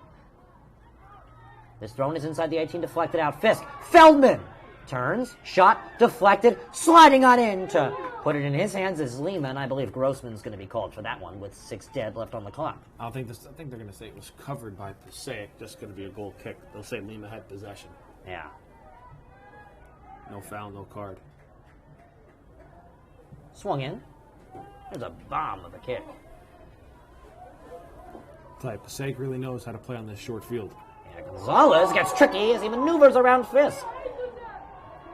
This throw is inside the 18, deflected out. Fisk. Feldman turns, shot, deflected, sliding on in to put it in his hands is Lima, and I believe Grossman's going to be called for that one with 6 dead left on the clock. I think they're going to say it was covered by Passaic. Just going to be a goal kick. They'll say Lima had possession. Yeah. No foul, no card. Swung in. There's a bomb of a kick. Passaic really knows how to play on this short field. Yeah, Gonzalez gets tricky as he maneuvers around Fisk.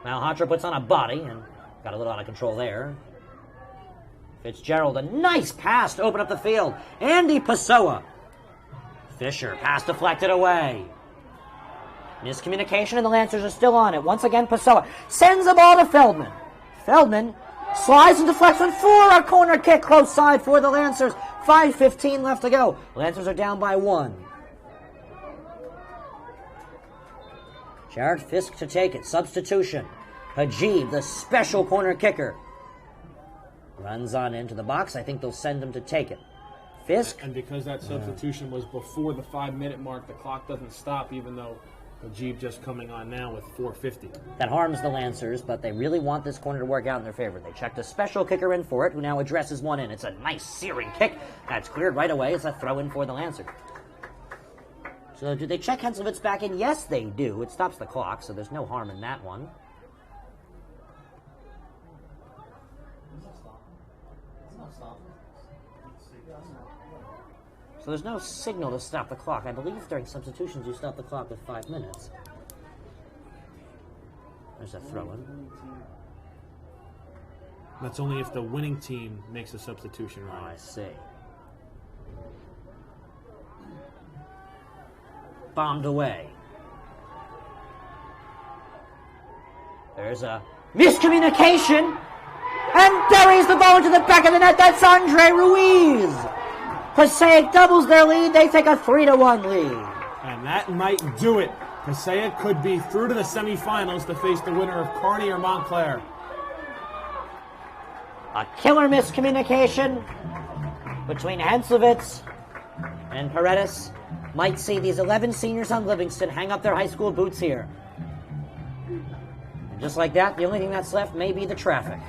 Malhotra puts on a body and got a little out of control there. Fitzgerald, a nice pass to open up the field. Andy Pessoa Fisher, pass deflected away. Miscommunication, and the Lancers are still on it. Once again, Passaic sends the ball to Feldman. Feldman slides and deflects one for a corner kick close side for the Lancers. 5:15 left to go. Lancers are down by 1. Jared Fisk to take it. Substitution. Hajib, the special corner kicker, runs on into the box. I think they'll send him to take it. Fisk. And because that substitution was before the 5-minute mark, the clock doesn't stop, even though Hajib just coming on now with 4:50. That harms the Lancers, but they really want this corner to work out in their favor. They checked a special kicker in for it, who now addresses one in. It's a nice searing kick. That's cleared right away. It's a throw in for the Lancers. So do they check Henselvitz back in? Yes, they do. It stops the clock, so there's no harm in that one. So there's no signal to stop the clock. I believe during substitutions you stop the clock with 5 minutes. There's a throw-in. That's only if the winning team makes a substitution, right? Oh, I see. Bombed away. There's a miscommunication, and buries the ball into the back of the net. That's Andre Ruiz. Passaic doubles their lead. They take a 3-1 lead. And that might do it. Passaic could be through to the semifinals to face the winner of Kearney or Montclair. A killer miscommunication between Henselvitz and Paredes might see these 11 seniors on Livingston hang up their high school boots here. And just like that, the only thing that's left may be the traffic.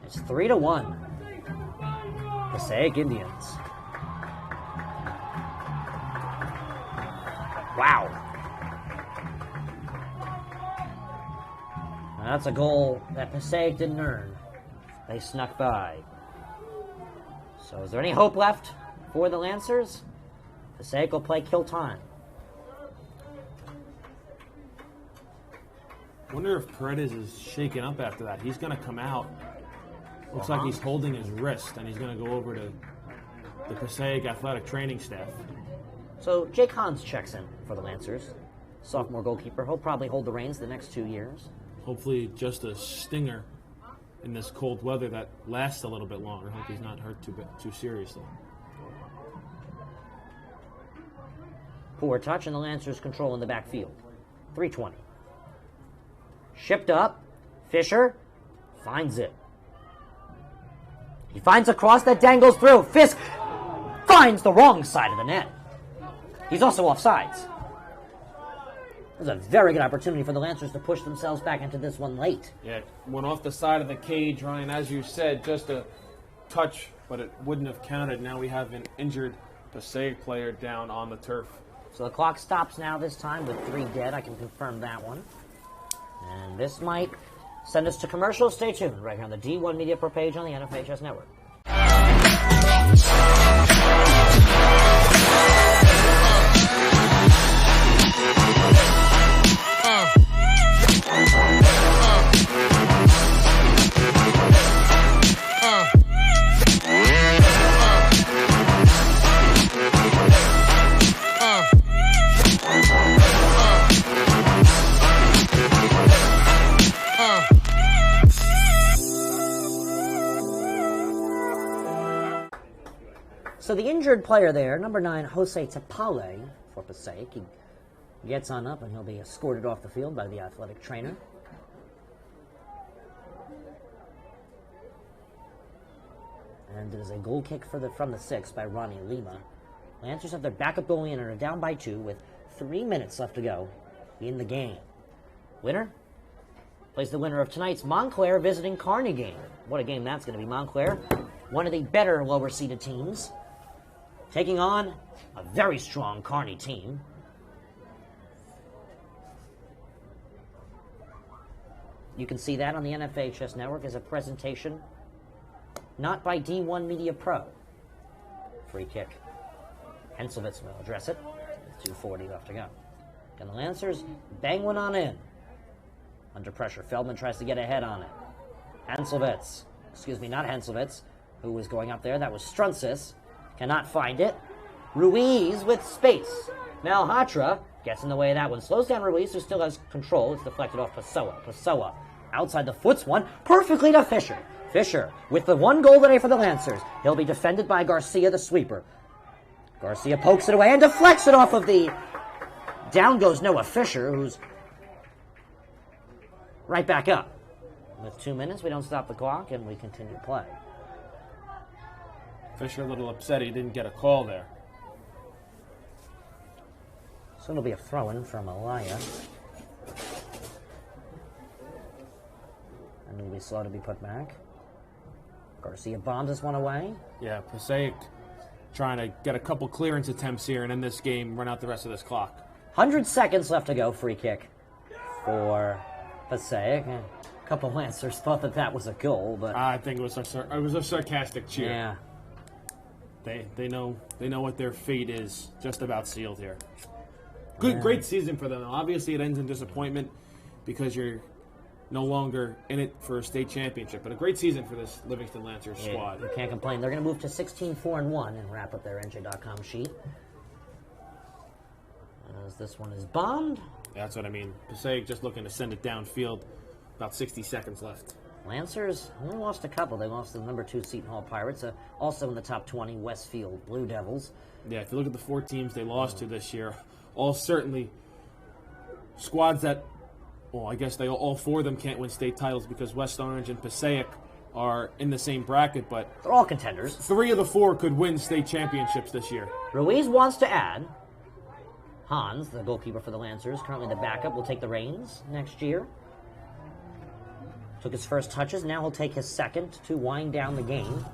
It's 3-1. Passaic Indians. Wow. Now that's a goal that Passaic didn't earn. They snuck by. So is there any hope left for the Lancers? Passaic will play kill time. I wonder if Paredes is shaken up after that. He's going to come out. Looks like he's holding his wrist, and he's going to go over to the Passaic athletic training staff. So Jake Hans checks in for the Lancers. Sophomore goalkeeper. He'll probably hold the reins the next 2 years. Hopefully just a stinger in this cold weather that lasts a little bit longer. Hope he's not hurt too seriously. Poor touch, and the Lancers control in the backfield. 3:20. Shipped up. Fisher finds it. He finds a cross that dangles through. Fisk finds the wrong side of the net. He's also offsides. There's a very good opportunity for the Lancers to push themselves back into this one late. Yeah, went off the side of the cage, Ryan. As you said, just a touch, but it wouldn't have counted. Now we have an injured Passaic player down on the turf. So the clock stops now this time with 3 dead. I can confirm that one. And this might send us to commercial. Stay tuned right here on the D1 Media Pro page on the NFHS Network. So the injured player there, number 9, Jose Tapale for Passaic. He gets on up and he'll be escorted off the field by the athletic trainer. And it is a goal kick from the 6 by Ronnie Lima. Lancers have their backup goalie in and are down by 2 with 3 minutes left to go in the game. Winner plays the winner of tonight's Montclair visiting Kearney game. What a game that's going to be. Montclair, one of the better lower-seeded teams, taking on a very strong Kearney team. You can see that on the NFHS Network as a presentation, not by D1 Media Pro. Free kick. Henselvitz will address it with 2:40 left to go. Can the Lancers bang one on in? Under pressure, Feldman tries to get ahead on it. Henselvitz, not Henselvitz, who was going up there. That was Strunsis. Cannot find it. Ruiz with space. Malhotra gets in the way of that one. Slows down Ruiz, who still has control. It's deflected off Pessoa. Pessoa outside the foots one, perfectly to Fisher. Fisher with the one goal today for the Lancers. He'll be defended by Garcia, the sweeper. Garcia pokes it away and deflects it off of the... Down goes Noah Fisher, who's right back up. With 2 minutes, we don't stop the clock, and we continue to play. Fisher a little upset he didn't get a call there. So it'll be a throw-in from Alaya. And it'll be slow to be put back. Garcia bombs this one away. Yeah, Passaic trying to get a couple clearance attempts here and end this game, run out the rest of this clock. 100 seconds left to go. Free kick for Passaic. A couple Lancers thought that was a goal, but I think it was a sarcastic cheer. Yeah, they know what their fate is. Just about sealed here. Great season for them. Obviously, it ends in disappointment because you're no longer in it for a state championship. But a great season for this Livingston Lancers squad. You can't complain. They're going to move to 16-4-1 and wrap up their NJ.com sheet. As this one is bombed. That's what I mean. Passaic just looking to send it downfield. About 60 seconds left. Lancers only lost a couple. They lost to the number 2 Seton Hall Pirates. Also in the top 20, Westfield Blue Devils. Yeah, if you look at the 4 teams they lost to this year, all certainly squads that, well, I guess all 4 of them can't win state titles because West Orange and Passaic are in the same bracket, but they're all contenders. 3 of the 4 could win state championships this year. Ruiz wants to add. Hans, the goalkeeper for the Lancers, currently the backup, will take the reins next year. Took his first touches, now he'll take his second to wind down the game.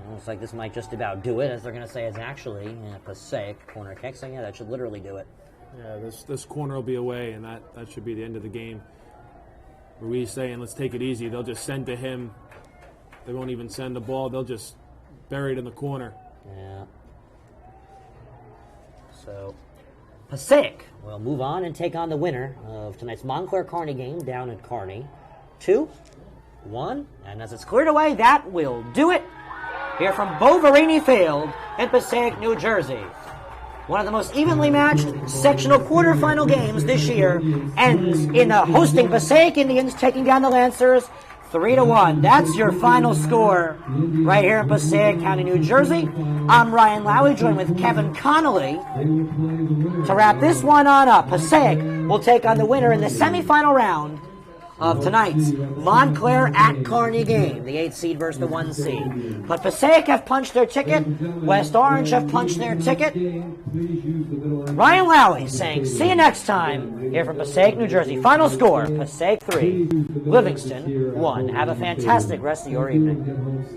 It looks like this might just about do it, as they're going to say it's actually a Passaic corner kick, so yeah, that should literally do it. Yeah, this corner will be away, and that should be the end of the game. Ruiz saying, let's take it easy. They'll just send to him. They won't even send the ball. They'll just bury it in the corner. Yeah. So Passaic will move on and take on the winner of tonight's Montclair-Kearney game down at Kearney. 2-1, and as it's cleared away, that will do it. Here from Boverini Field in Passaic, New Jersey. One of the most evenly matched sectional quarterfinal games this year ends in hosting Passaic Indians taking down the Lancers 3-1. That's your final score right here in Passaic County, New Jersey. I'm Ryan Lowy, joined with Kevin Connolly. To wrap this one on up, Passaic will take on the winner in the semifinal round of tonight's Montclair at Kearney game, the 8 seed versus the 1 seed. But Passaic have punched their ticket. West Orange have punched their ticket. Ryan Lowy saying, see you next time here from Passaic, New Jersey. Final score, Passaic 3, Livingston 1. Have a fantastic rest of your evening.